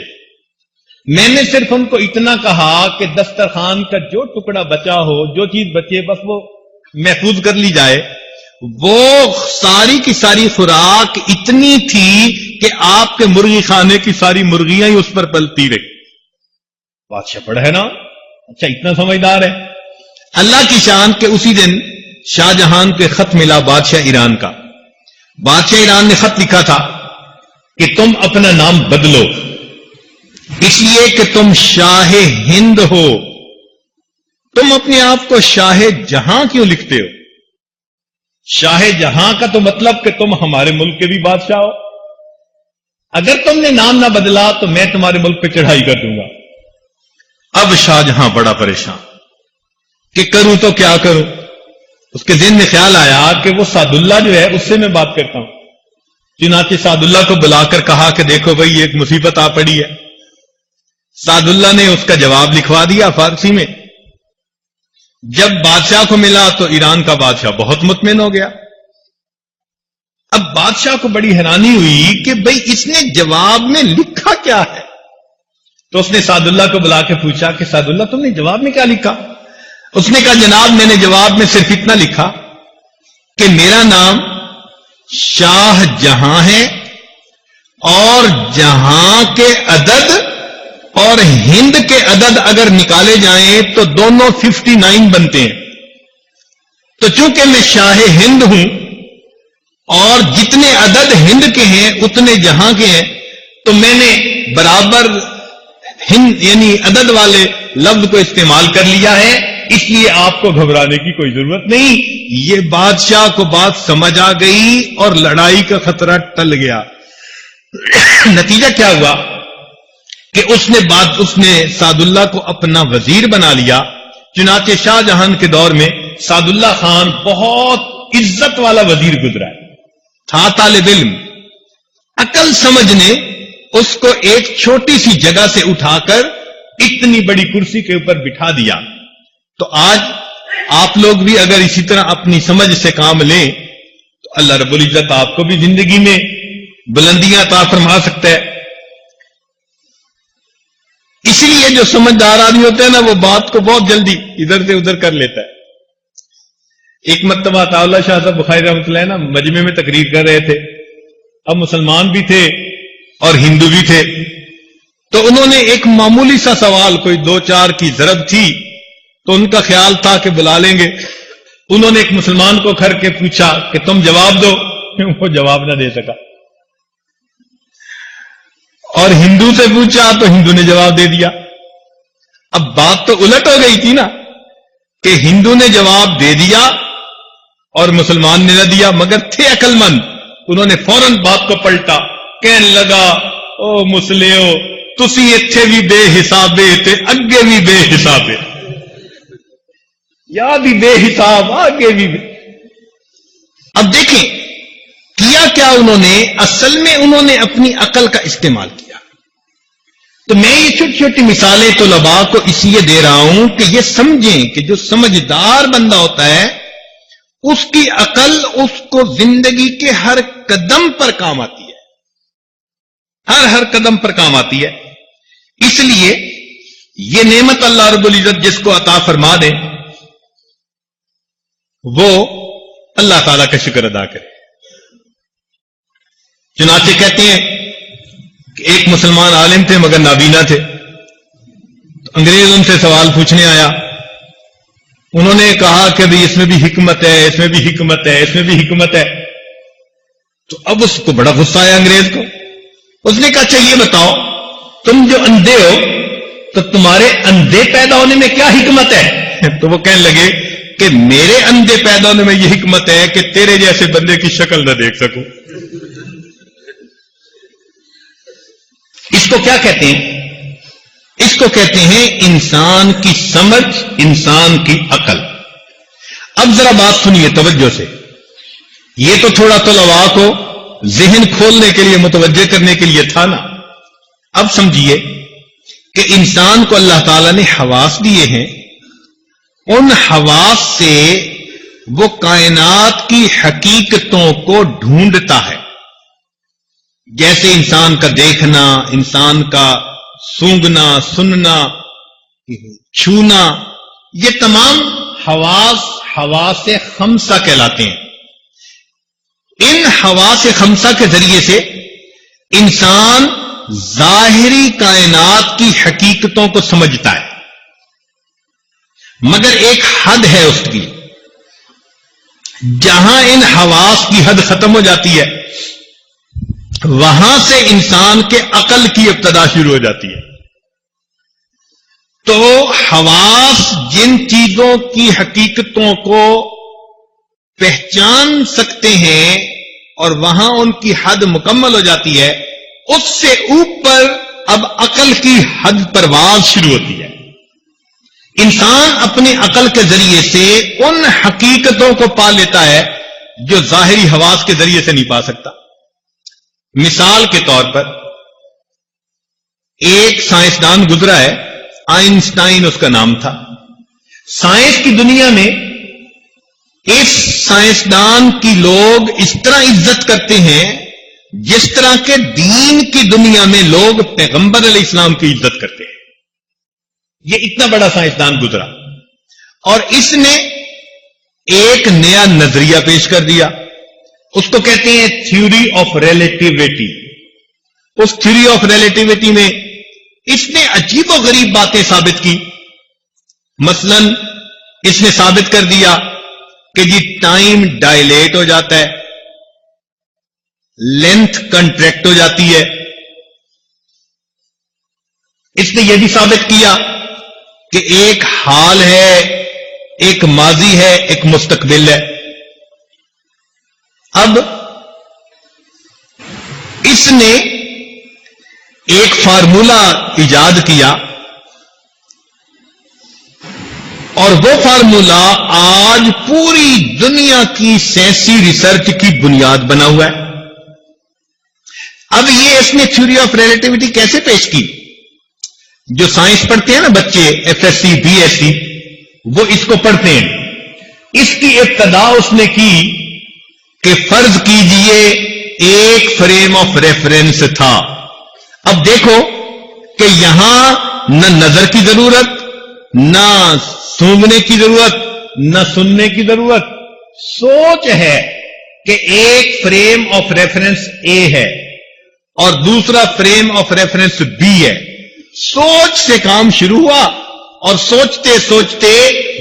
A: میں نے صرف ان کو اتنا کہا کہ دسترخوان کا جو ٹکڑا بچا ہو، جو چیز بچے بس وہ محفوظ کر لی جائے۔ وہ ساری کی ساری خوراک اتنی تھی کہ آپ کے مرغی خانے کی ساری مرغیاں ہی اس پر پلتی رہی۔ بادشاہ پڑھا ہے نا، اچھا اتنا سمجھدار ہے۔ اللہ کی شان کہ اسی دن شاہ جہان کے خط ملا بادشاہ ایران کا۔ بادشاہ ایران نے خط لکھا تھا کہ تم اپنا نام بدلو اس لیے کہ تم شاہ ہند ہو، تم اپنے آپ کو شاہ جہاں کیوں لکھتے ہو؟ شاہ جہاں کا تو مطلب کہ تم ہمارے ملک کے بھی بادشاہ ہو۔ اگر تم نے نام نہ بدلا تو میں تمہارے ملک پہ چڑھائی کر دوں گا۔ اب شاہ جہاں بڑا پریشان کہ کروں تو کیا کروں۔ اس کے ذہن میں خیال آیا کہ وہ سعد اللہ جو ہے اس سے میں بات کرتا ہوں۔ چنانچہ سعد اللہ کو بلا کر کہا کہ دیکھو بھائی ایک مصیبت آ پڑی ہے۔ سعد اللہ نے اس کا جواب لکھوا دیا فارسی میں۔ جب بادشاہ کو ملا تو ایران کا بادشاہ بہت مطمئن ہو گیا۔ اب بادشاہ کو بڑی حیرانی ہوئی کہ بھئی اس نے جواب میں لکھا کیا ہے۔ تو اس نے سعد اللہ کو بلا کے پوچھا کہ سعد اللہ تم نے جواب میں کیا لکھا؟ اس نے کہا جناب میں نے جواب میں صرف اتنا لکھا کہ میرا نام شاہ جہاں ہے اور جہاں کے عدد اور ہند کے عدد اگر نکالے جائیں تو دونوں 59 بنتے ہیں۔ تو چونکہ میں شاہ ہند ہوں اور جتنے عدد ہند کے ہیں اتنے جہاں کے ہیں تو میں نے برابر ہند یعنی عدد والے لفظ کو استعمال کر لیا ہے اس لیے آپ کو گھبرانے کی کوئی ضرورت نہیں. یہ بادشاہ کو بات سمجھ آ گئی اور لڑائی کا خطرہ ٹل گیا. نتیجہ کیا ہوا کہ اس نے سعد اللہ کو اپنا وزیر بنا لیا. چنانچہ شاہ جہاں کے دور میں سعد اللہ خان بہت عزت والا وزیر گزرا ہے. تھا طالب علم. عقل سمجھ نے اس کو ایک چھوٹی سی جگہ سے اٹھا کر اتنی بڑی کرسی کے اوپر بٹھا دیا. تو آج آپ لوگ بھی اگر اسی طرح اپنی سمجھ سے کام لیں تو اللہ رب العزت آپ کو بھی زندگی میں بلندیاں عطا فرما سکتا ہے. اسی لیے جو سمجھدار آدمی ہوتا ہے نا وہ بات کو بہت جلدی ادھر سے ادھر کر لیتا ہے. ایک مرتبہ عطا اللہ شاہ صاحب بخاری رحمۃ اللہ نا مجمع میں تقریر کر رہے تھے. اب مسلمان بھی تھے اور ہندو بھی تھے. تو انہوں نے ایک معمولی سا سوال, کوئی 2-4 کی ضرب تھی, تو ان کا خیال تھا کہ بلا لیں گے. انہوں نے ایک مسلمان کو کر کے پوچھا کہ تم جواب دو. وہ جواب نہ دے سکا. اور ہندو سے پوچھا تو ہندو نے جواب دے دیا. اب بات تو الٹ ہو گئی تھی نا کہ ہندو نے جواب دے دیا اور مسلمان نے نہ دیا, مگر تھے عقل مند. انہوں نے فوراً بات کو پلٹا, کہنے لگا او مسلیو تسی اتھے بھی بے حسابے تے اگے بھی بے حسابے, یا بھی بے حساب آگے بھی بے. اب دیکھیں کیا انہوں نے, اصل میں انہوں نے اپنی عقل کا استعمال کیا. تو میں یہ چھوٹی چھوٹی مثالیں طلباء کو اس لیے دے رہا ہوں کہ یہ سمجھیں کہ جو سمجھدار بندہ ہوتا ہے اس کی عقل اس کو زندگی کے ہر قدم پر کام آتی ہے, ہر قدم پر کام آتی ہے. اس لیے یہ نعمت اللہ رب العزت جس کو عطا فرما دے وہ اللہ تعالی کا شکر ادا کرے. چنانچہ کہتے ہیں کہ ایک مسلمان عالم تھے مگر نابینا تھے. تو انگریز ان سے سوال پوچھنے آیا. انہوں نے کہا کہ بھئی اس میں بھی حکمت ہے, اس میں بھی حکمت ہے, اس میں بھی حکمت ہے. تو اب اس کو بڑا غصہ آیا انگریز کو. اس نے کہا اچھا یہ بتاؤ تم جو اندھے ہو تو تمہارے اندھے پیدا ہونے میں کیا حکمت ہے؟ تو وہ کہنے لگے کہ میرے اندھے پیدا ہونے میں یہ حکمت ہے کہ تیرے جیسے بندے کی شکل نہ دیکھ سکوں. اس کو کیا کہتے ہیں؟ اس کو کہتے ہیں انسان کی سمجھ, انسان کی عقل. اب ذرا بات سنیے توجہ سے. یہ تو تھوڑا طلباء کو ذہن کھولنے کے لیے, متوجہ کرنے کے لیے تھا نا. اب سمجھیے کہ انسان کو اللہ تعالیٰ نے حواس دیے ہیں. ان حواس سے وہ کائنات کی حقیقتوں کو ڈھونڈتا ہے. جیسے انسان کا دیکھنا, انسان کا سونگنا, سننا, چھونا, یہ تمام حواس خمسہ کہلاتے ہیں. ان حواس خمسہ کے ذریعے سے انسان ظاہری کائنات کی حقیقتوں کو سمجھتا ہے, مگر ایک حد ہے اس کی. جہاں ان حواس کی حد ختم ہو جاتی ہے وہاں سے انسان کے عقل کی ابتدا شروع ہو جاتی ہے. تو حواس جن چیزوں کی حقیقتوں کو پہچان سکتے ہیں اور وہاں ان کی حد مکمل ہو جاتی ہے, اس سے اوپر اب عقل کی حد پرواز شروع ہوتی ہے. انسان اپنی عقل کے ذریعے سے ان حقیقتوں کو پا لیتا ہے جو ظاہری حواس کے ذریعے سے نہیں پا سکتا. مثال کے طور پر ایک سائنسدان گزرا ہے, آئنسٹائن اس کا نام تھا. سائنس کی دنیا میں اس سائنسدان کی لوگ اس طرح عزت کرتے ہیں جس طرح کے دین کی دنیا میں لوگ پیغمبر علیہ السلام کی عزت کرتے ہیں. یہ اتنا بڑا سائنسدان گزرا اور اس نے ایک نیا نظریہ پیش کر دیا. اس کو کہتے ہیں تھیوری آف ریلیٹیوٹی. اس تھیوری آف ریلیٹیوٹی میں اس نے عجیب و غریب باتیں ثابت کی. مثلا اس نے ثابت کر دیا کہ جی ٹائم ڈائلیٹ ہو جاتا ہے, لینتھ کنٹریکٹ ہو جاتی ہے. اس نے یہ بھی ثابت کیا کہ ایک حال ہے ایک ماضی ہے، ایک مستقبل ہے۔ اب اس نے ایک فارمولہ ایجاد کیا اور وہ فارمولہ آج پوری دنیا کی سائنسی ریسرچ کی بنیاد بنا ہوا ہے۔ اب یہ اس نے تھیوری آف ریلیٹیوٹی کیسے پیش کی؟ جو سائنس پڑھتے ہیں نا بچے، F S C, B S C, وہ اس کو پڑھتے ہیں۔ اس کی ابتدا اس نے کی کہ فرض کیجئے ایک فریم آف ریفرنس تھا۔ اب دیکھو کہ یہاں نہ نظر کی ضرورت، نہ سونگنے کی ضرورت، نہ سننے کی ضرورت، سوچ ہے کہ ایک فریم آف ریفرنس اے ہے اور دوسرا فریم آف ریفرنس بی ہے۔ سوچ سے کام شروع ہوا اور سوچتے سوچتے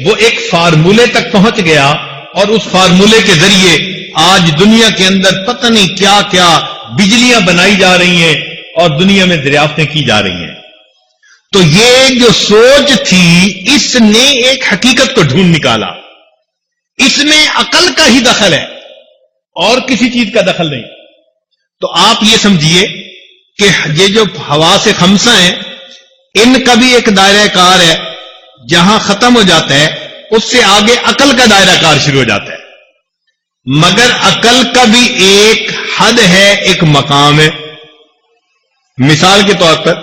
A: وہ ایک فارمولے تک پہنچ گیا، اور اس فارمولے کے ذریعے آج دنیا کے اندر پتہ نہیں کیا کیا بجلیاں بنائی جا رہی ہیں اور دنیا میں دریافتیں کی جا رہی ہیں۔ تو یہ جو سوچ تھی، اس نے ایک حقیقت کو ڈھونڈ نکالا۔ اس میں عقل کا ہی دخل ہے اور کسی چیز کا دخل نہیں۔ تو آپ یہ سمجھیے کہ یہ جو حواس خمسہ ہیں، ان کا بھی ایک دائرہ کار ہے، جہاں ختم ہو جاتا ہے اس سے آگے عقل کا دائرہ کار شروع ہو جاتا ہے۔ مگر عقل کا بھی ایک حد ہے، ایک مقام ہے۔ مثال کے طور پر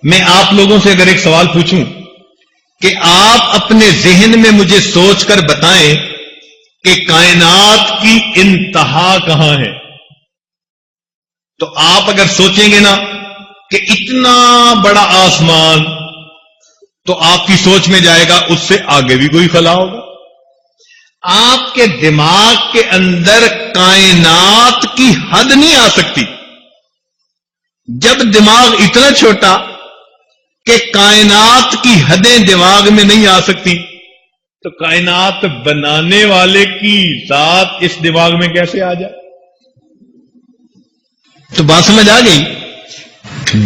A: میں آپ لوگوں سے اگر ایک سوال پوچھوں کہ آپ اپنے ذہن میں مجھے سوچ کر بتائیں کہ کائنات کی انتہا کہاں ہے، تو آپ اگر سوچیں گے نا کہ اتنا بڑا آسمان، تو آپ کی سوچ میں جائے گا اس سے آگے بھی کوئی خلا ہوگا۔ آپ کے دماغ کے اندر کائنات کی حد نہیں آ سکتی۔ جب دماغ اتنا چھوٹا کہ کائنات کی حدیں دماغ میں نہیں آ سکتی، تو کائنات بنانے والے کی ذات اس دماغ میں کیسے آ جائے؟ تو بات سمجھ آ گئی؟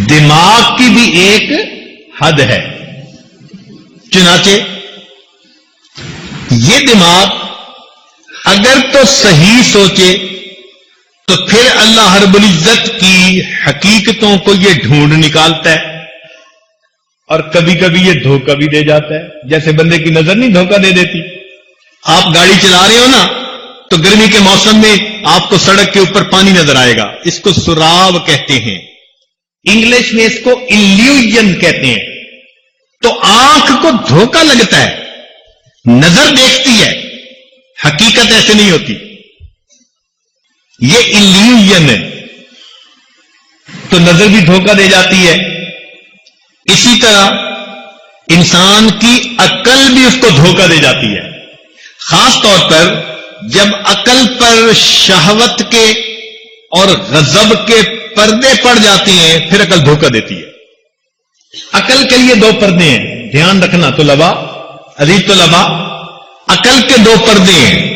A: دماغ کی بھی ایک حد ہے۔ چنانچہ یہ دماغ اگر تو صحیح سوچے تو پھر اللہ رب العزت کی حقیقتوں کو یہ ڈھونڈ نکالتا ہے، اور کبھی کبھی یہ دھوکہ بھی دے جاتا ہے۔ جیسے بندے کی نظر نہیں دھوکہ دے دیتی۔ آپ گاڑی چلا رہے ہو نا، تو گرمی کے موسم میں آپ کو سڑک کے اوپر پانی نظر آئے گا، اس کو سراب کہتے ہیں، انگلش میں اس کو ایلیوژن کہتے ہیں۔ تو آنکھ کو دھوکہ لگتا ہے، نظر دیکھتی ہے، حقیقت ایسے نہیں ہوتی، یہ ایلیوژن ہے۔ تو نظر بھی دھوکہ دے جاتی ہے۔ اسی طرح انسان کی عقل بھی اس کو دھوکہ دے جاتی ہے، خاص طور پر جب عقل پر شہوت کے اور غضب کے پردے پڑ جاتے ہیں، پھر عقل دھوکہ دیتی ہے۔ عقل کے لیے دو پردے ہیں، دھیان رکھنا طلباء، عزیز طلباء، عقل کے دو پردے ہیں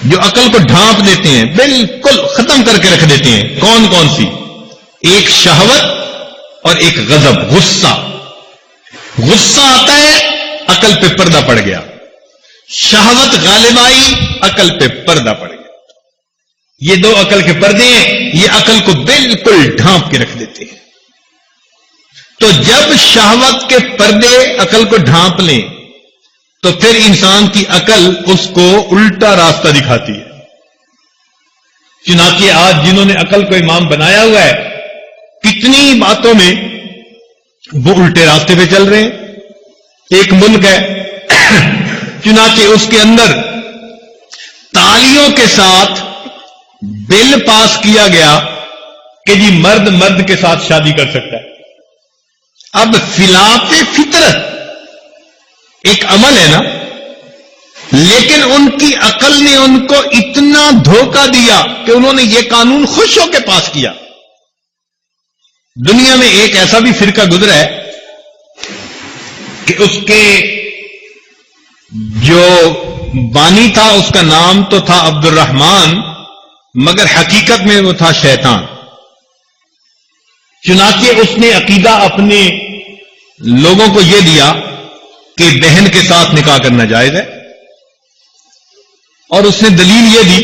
A: جو عقل کو ڈھانپ دیتے ہیں، بالکل ختم کر کے رکھ دیتے ہیں۔ کون کون سی؟ ایک شہوت اور ایک غضب، غصہ۔ غصہ آتا ہے، عقل پہ پردہ پڑ گیا۔ شہوت غالب آئی، عقل پہ پردہ پڑ گیا۔ یہ دو عقل کے پردے ہیں، یہ عقل کو بالکل ڈھانپ کے رکھ دیتے ہیں۔ تو جب شہوت کے پردے عقل کو ڈھانپ لیں تو پھر انسان کی عقل اس کو الٹا راستہ دکھاتی ہے۔ چنانچہ آج جنہوں نے عقل کو امام بنایا ہوا ہے، کتنی باتوں میں وہ الٹے راستے پہ چل رہے ہیں۔ ایک ملک ہے، چنانچہ اس کے اندر تالیوں کے ساتھ بل پاس کیا گیا کہ جی مرد مرد کے ساتھ شادی کر سکتا ہے۔ اب خلاف فطرت ایک عمل ہے نا، لیکن ان کی عقل نے ان کو اتنا دھوکہ دیا کہ انہوں نے یہ قانون خوش ہو کے پاس کیا۔ دنیا میں ایک ایسا بھی فرقہ گزرا ہے کہ اس کے جو بانی تھا اس کا نام تو تھا عبد الرحمان، مگر حقیقت میں وہ تھا شیطان۔ چنانچہ اس نے عقیدہ اپنے لوگوں کو یہ دیا کہ بہن کے ساتھ نکاح کرنا جائز ہے، اور اس نے دلیل یہ دی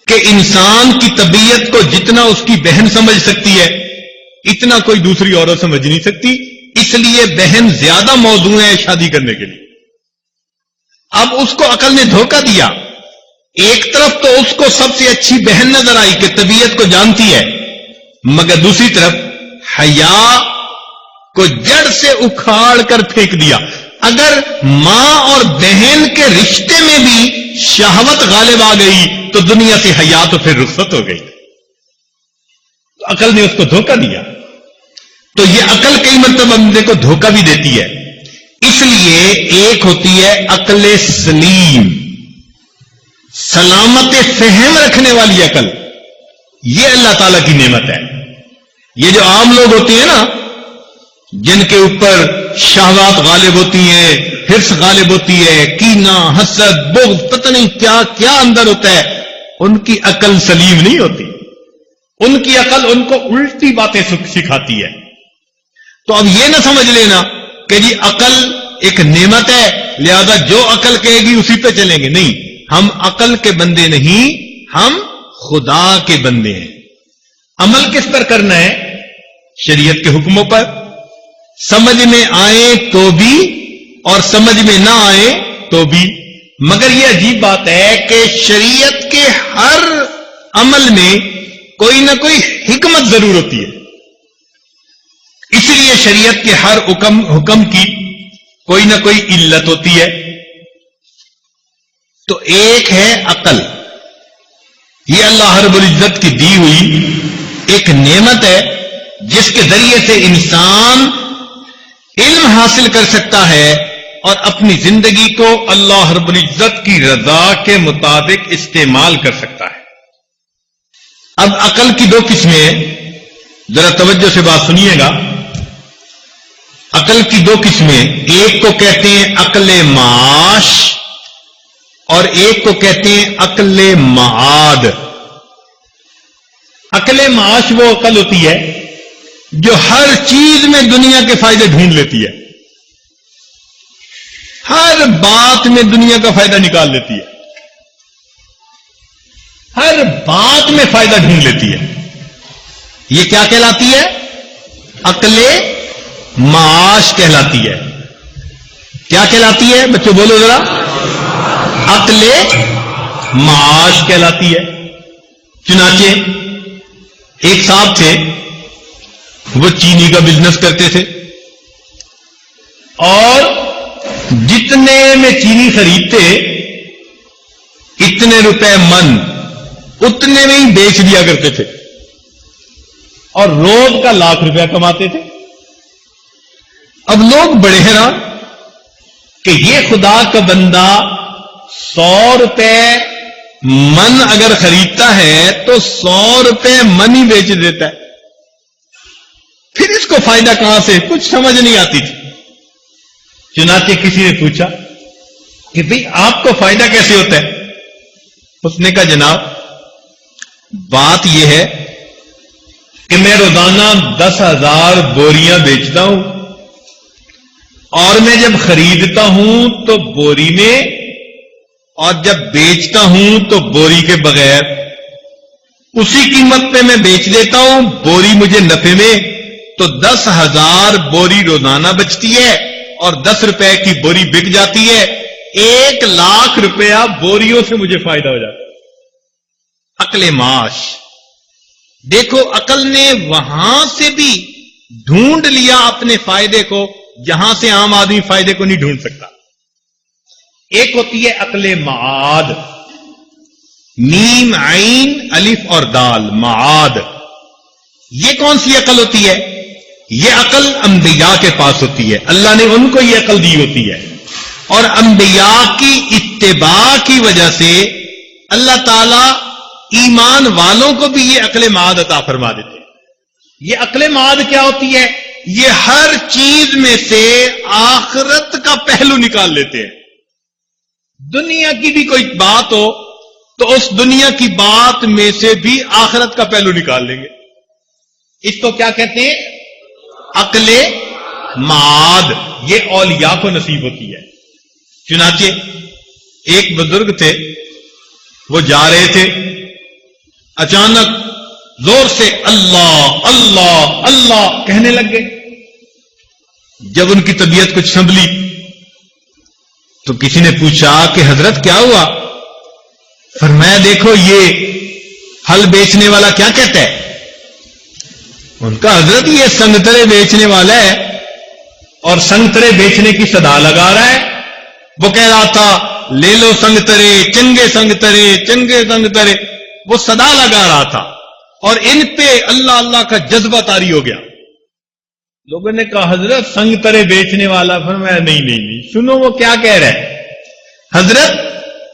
A: کہ انسان کی طبیعت کو جتنا اس کی بہن سمجھ سکتی ہے اتنا کوئی دوسری عورت سمجھ نہیں سکتی، اس لیے بہن زیادہ موضوع ہے شادی کرنے کے لیے۔ اب اس کو عقل نے دھوکہ دیا، ایک طرف تو اس کو سب سے اچھی بہن نظر آئی کہ طبیعت کو جانتی ہے، مگر دوسری طرف حیا کو جڑ سے اکھاڑ کر پھینک دیا۔ اگر ماں اور بہن کے رشتے میں بھی شہوت غالب آ گئی تو دنیا سے حیا تو پھر رخصت ہو گئی۔ تو عقل نے اس کو دھوکہ دیا۔ تو یہ عقل کئی مرتبہ بندے کو دھوکہ بھی دیتی ہے، اس لیے ایک ہوتی ہے عقل سلیم، سلامت فہم رکھنے والی عقل، یہ اللہ تعالی کی نعمت ہے۔ یہ جو عام لوگ ہوتے ہیں نا، جن کے اوپر شہوات غالب ہوتی ہیں، حرص غالب ہوتی ہے، کینہ، حسد، بغض، پتہ نہیں کیا کیا اندر ہوتا ہے، ان کی عقل سلیم نہیں ہوتی، ان کی عقل ان کو الٹی باتیں سکھاتی ہے۔ تو اب یہ نہ سمجھ لینا کہ جی عقل ایک نعمت ہے لہذا جو عقل کہے گی اسی پہ چلیں گے، نہیں، ہم عقل کے بندے نہیں، ہم خدا کے بندے ہیں۔ عمل کس پر کرنا ہے؟ شریعت کے حکموں پر، سمجھ میں آئے تو بھی اور سمجھ میں نہ آئے تو بھی۔ مگر یہ عجیب بات ہے کہ شریعت کے ہر عمل میں کوئی نہ کوئی حکمت ضرور ہوتی ہے، اس لیے شریعت کے ہر حکم کی کوئی نہ کوئی علت ہوتی ہے۔ تو ایک ہے عقل، یہ اللہ رب العزت کی دی ہوئی ایک نعمت ہے جس کے ذریعے سے انسان علم حاصل کر سکتا ہے اور اپنی زندگی کو اللہ رب العزت کی رضا کے مطابق استعمال کر سکتا ہے۔ اب عقل کی دو قسمیں ہیں، ذرا توجہ سے بات سنیے گا۔ عقل کی دو قسمیں، ایک کو کہتے ہیں عقل معاش اور ایک کو کہتے ہیں عقل معاد۔ عقل معاش وہ عقل ہوتی ہے جو ہر چیز میں دنیا کے فائدے ڈھونڈ لیتی ہے، ہر بات میں دنیا کا فائدہ نکال لیتی ہے، ہر بات میں فائدہ ڈھونڈ لیتی ہے۔ یہ کیا کہلاتی ہے؟ عقل معاش کہلاتی ہے۔ کیا کہلاتی ہے بچوں؟ بولو ذرا۔ عقل معاش کہلاتی ہے۔ چنانچہ ایک صاحب تھے، وہ چینی کا بزنس کرتے تھے اور جتنے میں چینی خریدتے اتنے روپے من اتنے میں ہی بیچ دیا کرتے تھے اور روز کا ₹1,00,000 کماتے تھے۔ اب لوگ بڑے حیران کہ یہ خدا کا بندہ ₹100 من اگر خریدتا ہے تو ₹100 من ہی بیچ دیتا ہے، پھر اس کو فائدہ کہاں سے؟ کچھ سمجھ نہیں آتی تھی۔ چنانچہ کسی نے پوچھا کہ بھئی آپ کو فائدہ کیسے ہوتا ہے؟ اس نے کہا جناب بات یہ ہے کہ میں روزانہ 10,000 بوریاں بیچتا ہوں اور میں جب خریدتا ہوں تو بوری میں اور جب بیچتا ہوں تو بوری کے بغیر، اسی قیمت پہ میں بیچ دیتا ہوں، بوری مجھے نفع میں، تو 10,000 بوری روزانہ بچتی ہے اور ₹10 کی بوری بک جاتی ہے، ₹1,00,000 بوریوں سے مجھے فائدہ ہو جاتا ہے۔ عقل معاش دیکھو، عقل نے وہاں سے بھی ڈھونڈ لیا اپنے فائدے کو جہاں سے عام آدمی فائدے کو نہیں ڈھونڈ سکتا۔ ایک ہوتی ہے عقل معاد، میم عین الف اور دال، معاد۔ یہ کون سی عقل ہوتی ہے؟ یہ عقل انبیاء کے پاس ہوتی ہے، اللہ نے ان کو یہ عقل دی ہوتی ہے، اور انبیاء کی اتباع کی وجہ سے اللہ تعالی ایمان والوں کو بھی یہ عقل معاد عطا فرما دیتے ہیں۔ یہ عقل معاد کیا ہوتی ہے؟ یہ ہر چیز میں سے آخرت کا پہلو نکال لیتے ہیں۔ دنیا کی بھی کوئی بات ہو تو اس دنیا کی بات میں سے بھی آخرت کا پہلو نکال لیں گے۔ اس کو کیا کہتے ہیں؟ عقل معاد، یہ اولیاء کو نصیب ہوتی ہے۔ چنانچہ ایک بزرگ تھے، وہ جا رہے تھے، اچانک زور سے اللہ اللہ اللہ کہنے لگ گئے۔ جب ان کی طبیعت کچھ سنبھلی تو کسی نے پوچھا کہ حضرت کیا ہوا؟ فرمایا دیکھو یہ پھل بیچنے والا کیا کہتا ہے۔ ان کا حضرت یہ سنگترے بیچنے والا ہے اور سنگترے بیچنے کی صدا لگا رہا ہے۔ وہ کہہ رہا تھا لے لو سنگترے، چنگے سنگترے، چنگے سنگترے، وہ صدا لگا رہا تھا اور ان پہ اللہ اللہ کا جذبہ طاری ہو گیا۔ لوگوں نے کہا حضرت سنگترے بیچنے والا؟ فرمایا نہیں نہیں نہیں، سنو وہ کیا کہہ رہا ہے۔ حضرت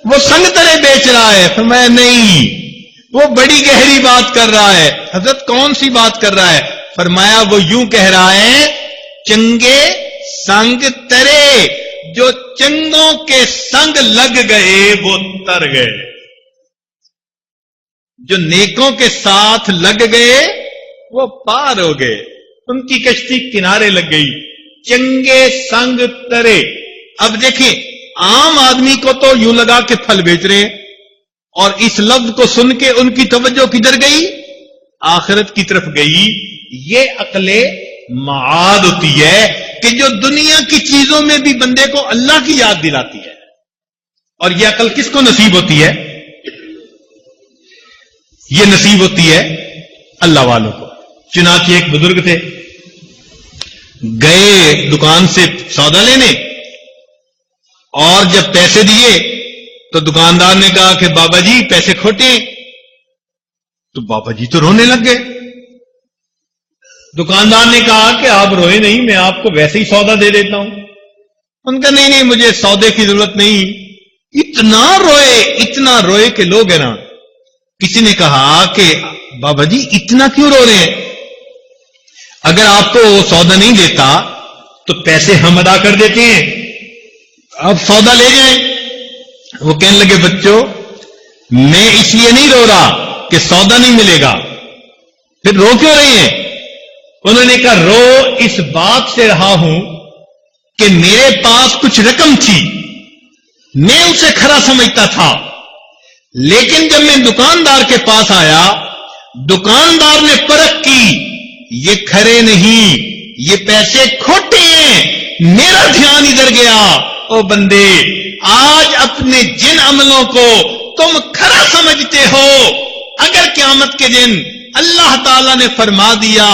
A: وہ سنگترے بیچ رہا ہے؟ فرمایا نہیں، وہ بڑی گہری بات کر رہا ہے۔ حضرت کون سی بات کر رہا ہے؟ فرمایا وہ یوں کہہ رہا ہے چنگے سنگ ترے، جو چنگوں کے سنگ لگ گئے وہ تر گئے، جو نیکوں کے ساتھ لگ گئے وہ پار ہو گئے، ان کی کشتی کنارے لگ گئی۔ چنگے سنگ ترے۔ اب دیکھیں عام آدمی کو تو یوں لگا کہ پھل بیچ رہے ہیں، اور اس لفظ کو سن کے ان کی توجہ کدھر گئی؟ آخرت کی طرف گئی۔ یہ عقل معاد ہوتی ہے کہ جو دنیا کی چیزوں میں بھی بندے کو اللہ کی یاد دلاتی ہے۔ اور یہ عقل کس کو نصیب ہوتی ہے؟ یہ نصیب ہوتی ہے اللہ والوں کو۔ چنانچہ ایک بزرگ تھے، گئے دکان سے سودا لینے، اور جب پیسے دیے تو دکاندار نے کہا کہ بابا جی پیسے کھوٹے ہیں۔ تو بابا جی تو رونے لگ گئے۔ دکاندار نے کہا کہ آپ روئے نہیں، میں آپ کو ویسے ہی سودا دے دیتا ہوں۔ ان کا نہیں نہیں، مجھے سودے کی ضرورت نہیں۔ اتنا روئے کہ لوگ ہیں نا، کسی نے کہا کہ بابا جی اتنا کیوں رو رہے ہیں؟ اگر آپ کو سودا نہیں دیتا تو پیسے ہم ادا کر دیتے ہیں، آپ سودا لے جائیں۔ وہ کہنے لگے بچوں میں اس لیے نہیں رو رہا کہ سودا نہیں ملے گا، پھر رو کیوں رہے ہیں؟ انہوں نے کہا رو اس بات سے رہا ہوں کہ میرے پاس کچھ رقم تھی، میں اسے کھرا سمجھتا تھا، لیکن جب میں دکاندار کے پاس آیا، دکاندار نے پرکھ کی یہ کھرے نہیں، یہ پیسے کھوٹے ہیں، میرا دھیان ادھر گیا۔ او بندے آج اپنے جن عملوں کو تم کھرا سمجھتے ہو، اگر قیامت کے دن اللہ تعالیٰ نے فرما دیا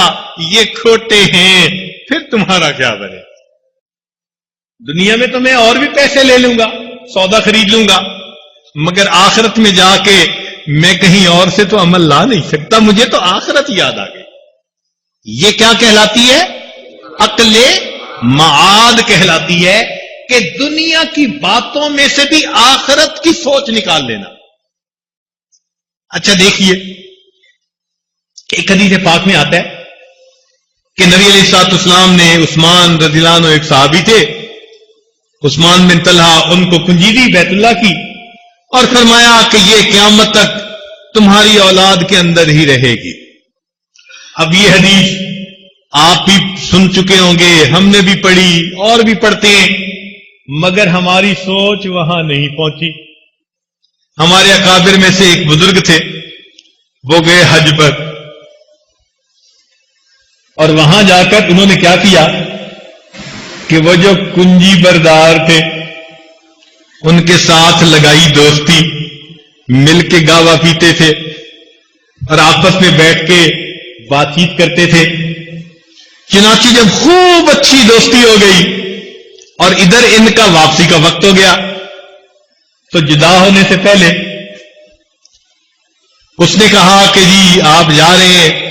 A: یہ کھوٹے ہیں، پھر تمہارا کیا بنے؟ دنیا میں تو میں اور بھی پیسے لے لوں گا، سودا خرید لوں گا، مگر آخرت میں جا کے میں کہیں اور سے تو عمل لا نہیں سکتا، مجھے تو آخرت یاد آ گئی۔ یہ کیا کہلاتی ہے؟ عقل معاد کہلاتی ہے کہ دنیا کی باتوں میں سے بھی آخرت کی سوچ نکال لینا۔ اچھا دیکھیے، ایک حدیث پاک میں آتا ہے کہ نبی علیہ الصلوۃ والسلام نے عثمان رضی اللہ عنہ، ایک صحابی تھے، عثمان بن طلحہ، ان کو کنجی دی بیت اللہ کی، اور فرمایا کہ یہ قیامت تک تمہاری اولاد کے اندر ہی رہے گی۔ اب یہ حدیث آپ بھی سن چکے ہوں گے، ہم نے بھی پڑھی اور بھی پڑھتے ہیں، مگر ہماری سوچ وہاں نہیں پہنچی۔ ہمارے اکابر میں سے ایک بزرگ تھے، وہ گئے حج پر، اور وہاں جا کر انہوں نے کیا کیا کہ وہ جو کنجی بردار تھے ان کے ساتھ لگائی دوستی، مل کے گاوا پیتے تھے اور آپس میں بیٹھ کے بات چیت کرتے تھے۔ چنانچہ جب خوب اچھی دوستی ہو گئی اور ادھر ان کا واپسی کا وقت ہو گیا، تو جدا ہونے سے پہلے اس نے کہا کہ جی آپ جا رہے ہیں،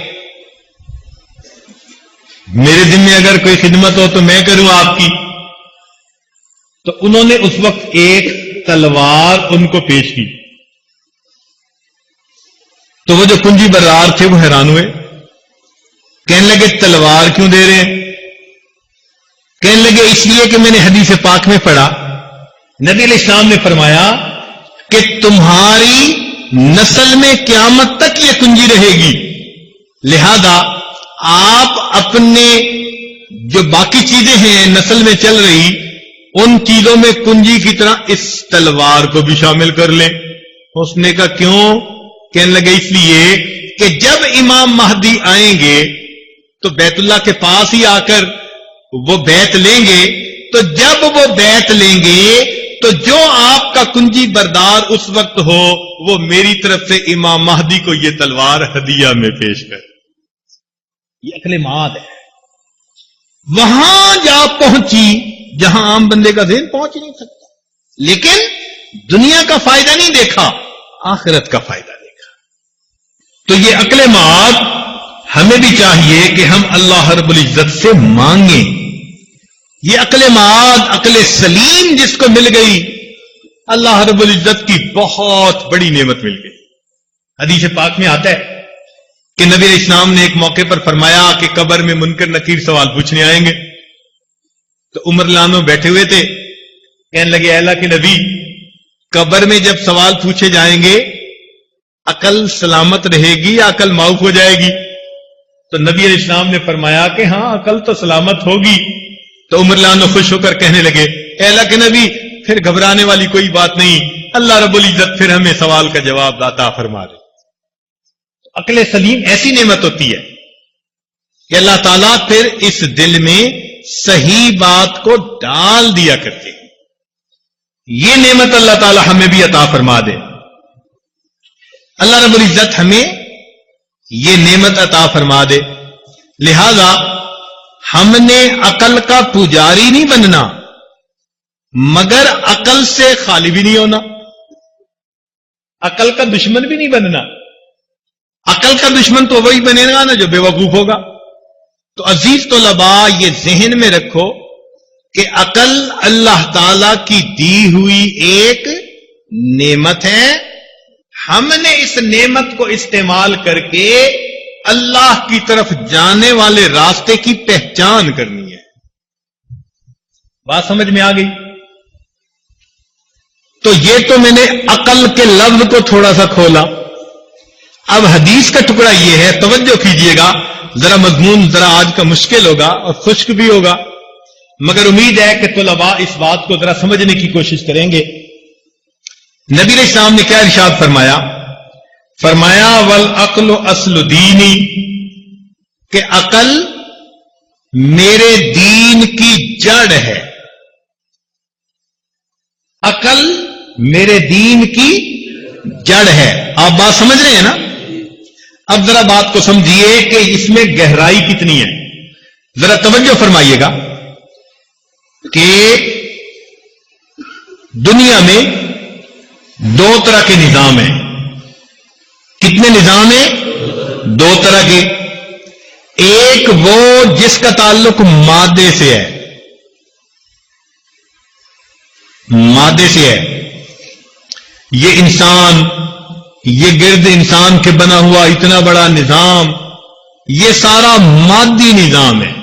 A: میرے ذمہ اگر کوئی خدمت ہو تو میں کروں آپ کی۔ تو انہوں نے اس وقت ایک تلوار ان کو پیش کی، تو وہ جو کنجی بردار تھے وہ حیران ہوئے، کہنے لگے تلوار کیوں دے رہے ہیں؟ کہنے لگے اس لیے کہ میں نے حدیث پاک میں پڑھا، نبی علیہ السلام نے فرمایا کہ تمہاری نسل میں قیامت تک یہ کنجی رہے گی، لہذا آپ اپنے جو باقی چیزیں ہیں نسل میں چل رہی، ان چیزوں میں کنجی کی طرح اس تلوار کو بھی شامل کر لیں۔ اس نے کہا کیوں؟ کہنے لگے اس لیے کہ جب امام مہدی آئیں گے تو بیت اللہ کے پاس ہی آ کر وہ بیعت لیں گے، تو جب وہ بیعت لیں گے تو جو آپ کا کنجی بردار اس وقت ہو وہ میری طرف سے امام مہدی کو یہ تلوار ہدیہ میں پیش کر۔ یہ عقل ماد ہے، وہاں جا پہنچی جہاں عام بندے کا ذہن پہنچ نہیں سکتا، لیکن دنیا کا فائدہ نہیں دیکھا، آخرت کا فائدہ دیکھا۔ تو یہ عقل ماد ہمیں بھی چاہیے کہ ہم اللہ رب العزت سے مانگیں۔ یہ عقل ماد، عقل سلیم جس کو مل گئی، اللہ رب العزت کی بہت بڑی نعمت مل گئی۔ حدیث پاک میں آتا ہے کہ نبی علیہ السلام نے ایک موقع پر فرمایا کہ قبر میں منکر نکیر سوال پوچھنے آئیں گے، تو عمر لانو بیٹھے ہوئے تھے، کہنے لگے اے اللہ کے نبی، قبر میں جب سوال پوچھے جائیں گے عقل سلامت رہے گی یا عقل معاف ہو جائے گی؟ تو نبی علیہ السلام نے فرمایا کہ ہاں عقل تو سلامت ہوگی۔ تو عمر لانو خوش ہو کر کہنے لگے اے اللہ کے نبی، پھر گھبرانے والی کوئی بات نہیں، اللہ رب العزت پھر ہمیں سوال کا جواب عطا فرما دے۔ عقل سلیم ایسی نعمت ہوتی ہے کہ اللہ تعالیٰ پھر اس دل میں صحیح بات کو ڈال دیا کرتے ہیں۔ یہ نعمت اللہ تعالیٰ ہمیں بھی عطا فرما دے۔ اللہ رب العزت ہمیں یہ نعمت عطا فرما دے۔ لہذا ہم نے عقل کا پجاری نہیں بننا، مگر عقل سے خالی بھی نہیں ہونا، عقل کا دشمن بھی نہیں بننا۔ عقل کا دشمن تو وہی بنے گا نا جو بے وقوف ہوگا۔ تو عزیز طلباء، یہ ذہن میں رکھو کہ عقل اللہ تعالی کی دی ہوئی ایک نعمت ہے، ہم نے اس نعمت کو استعمال کر کے اللہ کی طرف جانے والے راستے کی پہچان کرنی ہے۔ بات سمجھ میں آ گئی؟ تو یہ تو میں نے عقل کے لفظ کو تھوڑا سا کھولا۔ اب حدیث کا ٹکڑا یہ ہے، توجہ کیجئے گا، ذرا مضمون ذرا آج کا مشکل ہوگا اور خشک بھی ہوگا، مگر امید ہے کہ طلباء اس بات کو ذرا سمجھنے کی کوشش کریں گے۔ نبی علیہ السلام نے کیا ارشاد فرمایا؟ فرمایا والعقل اصل دینی، کہ عقل میرے دین کی جڑ ہے۔ عقل میرے دین کی جڑ ہے۔ آپ بات سمجھ رہے ہیں نا؟ اب ذرا بات کو سمجھیے کہ اس میں گہرائی کتنی ہے، ذرا توجہ فرمائیے گا کہ دنیا میں دو طرح کے نظام ہیں۔ کتنے نظام ہیں؟ دو طرح کے۔ ایک وہ جس کا تعلق مادے سے ہے، مادے سے ہے، یہ انسان، یہ گرد انسان کے بنا ہوا اتنا بڑا نظام، یہ سارا مادی نظام ہے۔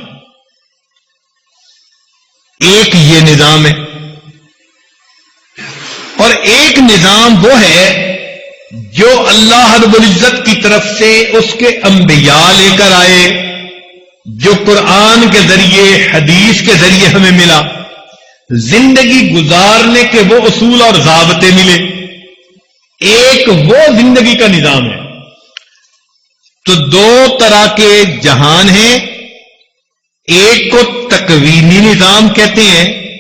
A: ایک یہ نظام ہے، اور ایک نظام وہ ہے جو اللہ رب العزت کی طرف سے اس کے انبیاء لے کر آئے، جو قرآن کے ذریعے، حدیث کے ذریعے ہمیں ملا، زندگی گزارنے کے وہ اصول اور ضابطے ملے۔ ایک وہ زندگی کا نظام ہے۔ تو دو طرح کے جہان ہیں، ایک کو تکوینی نظام کہتے ہیں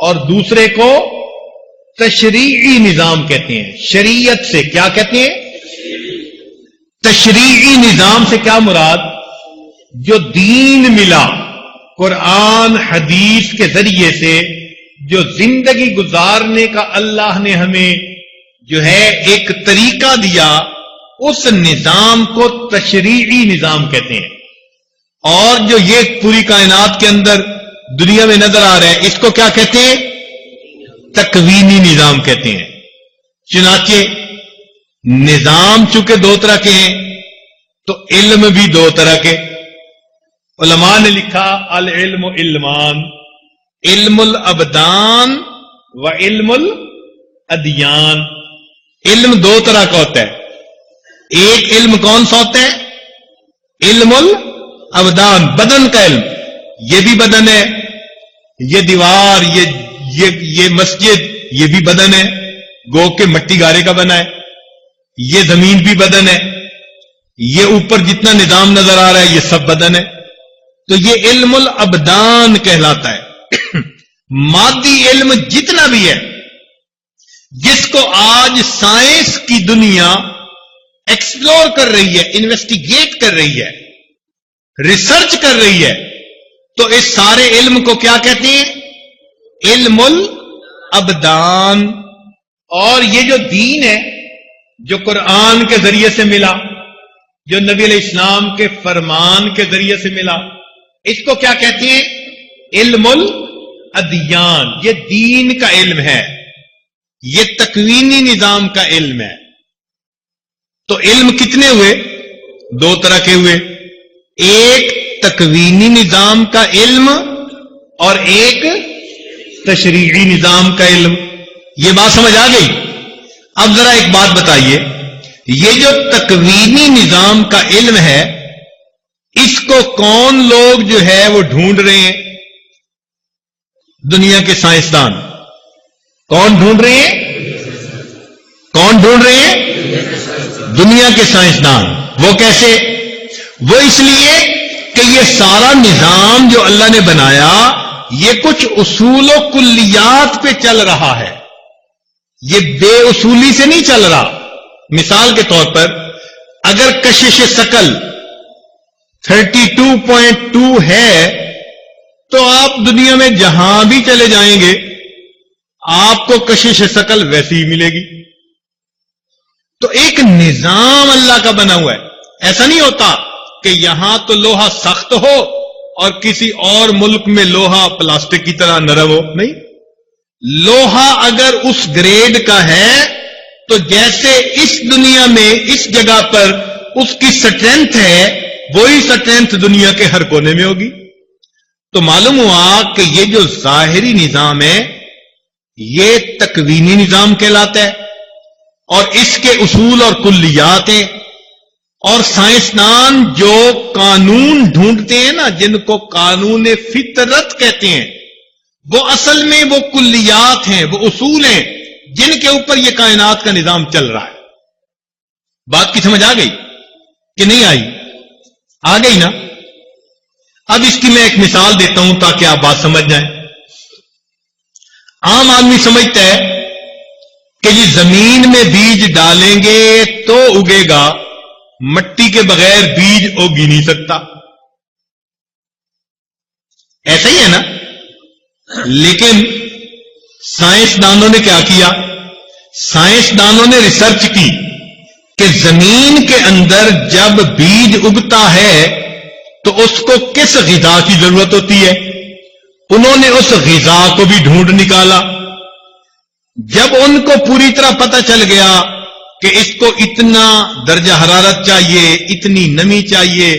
A: اور دوسرے کو تشریعی نظام کہتے ہیں۔ شریعت سے کیا کہتے ہیں؟ تشریعی نظام سے کیا مراد؟ جو دین ملا قرآن حدیث کے ذریعے سے، جو زندگی گزارنے کا اللہ نے ہمیں جو ہے ایک طریقہ دیا، اس نظام کو تشریعی نظام کہتے ہیں۔ اور جو یہ پوری کائنات کے اندر دنیا میں نظر آ رہا ہے، اس کو کیا کہتے ہیں؟ تکوینی نظام کہتے ہیں۔ چنانچہ نظام چونکہ دو طرح کے ہیں تو علم بھی دو طرح کے۔ علماء نے لکھا العلم علمان، علم الابدان و علم الادیان۔ علم دو طرح کا ہوتا ہے۔ ایک علم کون سا ہوتا ہے؟ علم الابدان، بدن کا علم، یہ بھی بدن ہے، یہ دیوار، یہ مسجد، یہ بھی بدن ہے، گو کے مٹی گارے کا بنا ہے، یہ زمین بھی بدن ہے، یہ اوپر جتنا نظام نظر آ رہا ہے یہ سب بدن ہے. تو یہ علم الابدان کہلاتا ہے. مادی علم جتنا بھی ہے، جس کو آج سائنس کی دنیا ایکسپلور کر رہی ہے، انویسٹیگیٹ کر رہی ہے، ریسرچ کر رہی ہے، تو اس سارے علم کو کیا کہتے ہیں؟ علم الابدان. اور یہ جو دین ہے، جو قرآن کے ذریعے سے ملا، جو نبی علیہ السلام کے فرمان کے ذریعے سے ملا، اس کو کیا کہتے ہیں؟ علم الادیان. یہ دین کا علم ہے، یہ تکوینی نظام کا علم ہے. تو علم کتنے ہوئے؟ دو طرح کے ہوئے. ایک تکوینی نظام کا علم اور ایک تشریعی نظام کا علم. یہ بات سمجھ آ گئی؟ اب ذرا ایک بات بتائیے، یہ جو تکوینی نظام کا علم ہے، اس کو کون لوگ جو ہے وہ ڈھونڈ رہے ہیں؟ دنیا کے سائنسدان. کون ڈھونڈ رہے ہیں؟ کون ڈھونڈ رہے ہیں؟ دنیا کے سائنسدان. وہ کیسے؟ وہ اس لیے کہ یہ سارا نظام جو اللہ نے بنایا، یہ کچھ اصول و کلیات پہ چل رہا ہے، یہ بے اصولی سے نہیں چل رہا. مثال کے طور پر اگر کشش ثقل 32.2 ہے تو آپ دنیا میں جہاں بھی چلے جائیں گے آپ کو کشش ثقل ویسی ہی ملے گی. تو ایک نظام اللہ کا بنا ہوا ہے. ایسا نہیں ہوتا کہ یہاں تو لوہا سخت ہو اور کسی اور ملک میں لوہا پلاسٹک کی طرح نرم ہو. نہیں، لوہا اگر اس گریڈ کا ہے تو جیسے اس دنیا میں اس جگہ پر اس کی سٹرینتھ ہے، وہی سٹرینتھ دنیا کے ہر کونے میں ہوگی. تو معلوم ہوا کہ یہ جو ظاہری نظام ہے یہ تکوینی نظام کہلاتا ہے، اور اس کے اصول اور کلیات ہیں. اور سائنسدان جو قانون ڈھونڈتے ہیں نا، جن کو قانون فطرت کہتے ہیں، وہ اصل میں وہ کلیات ہیں، وہ اصول ہیں جن کے اوپر یہ کائنات کا نظام چل رہا ہے. بات کی سمجھ آ گئی کہ نہیں آئی؟ آ گئی نا. اب اس کی میں ایک مثال دیتا ہوں تاکہ آپ بات سمجھ جائیں. عام آدمی سمجھتا ہے کہ یہ زمین میں بیج ڈالیں گے تو اگے گا، مٹی کے بغیر بیج اگ ہی نہیں سکتا. ایسا ہی ہے نا. لیکن سائنسدانوں نے کیا کیا؟ سائنسدانوں نے ریسرچ کی کہ زمین کے اندر جب بیج اگتا ہے تو اس کو کس غذا کی ضرورت ہوتی ہے. انہوں نے اس غذا کو بھی ڈھونڈ نکالا. جب ان کو پوری طرح پتہ چل گیا کہ اس کو اتنا درجہ حرارت چاہیے، اتنی نمی چاہیے،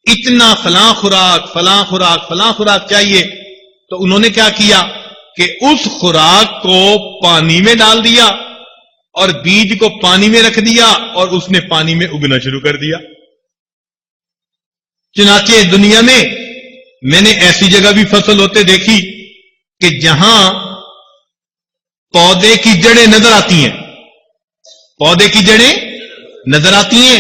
A: اتنا فلاں خوراک فلاں خوراک فلاں خوراک چاہیے، تو انہوں نے کیا کیا کہ اس خوراک کو پانی میں ڈال دیا اور بیج کو پانی میں رکھ دیا اور اس نے پانی میں اگنا شروع کر دیا. چنانچہ دنیا میں نے ایسی جگہ بھی فصل ہوتے دیکھی کہ جہاں پودے کی جڑیں نظر آتی ہیں، پودے کی جڑیں نظر آتی ہیں،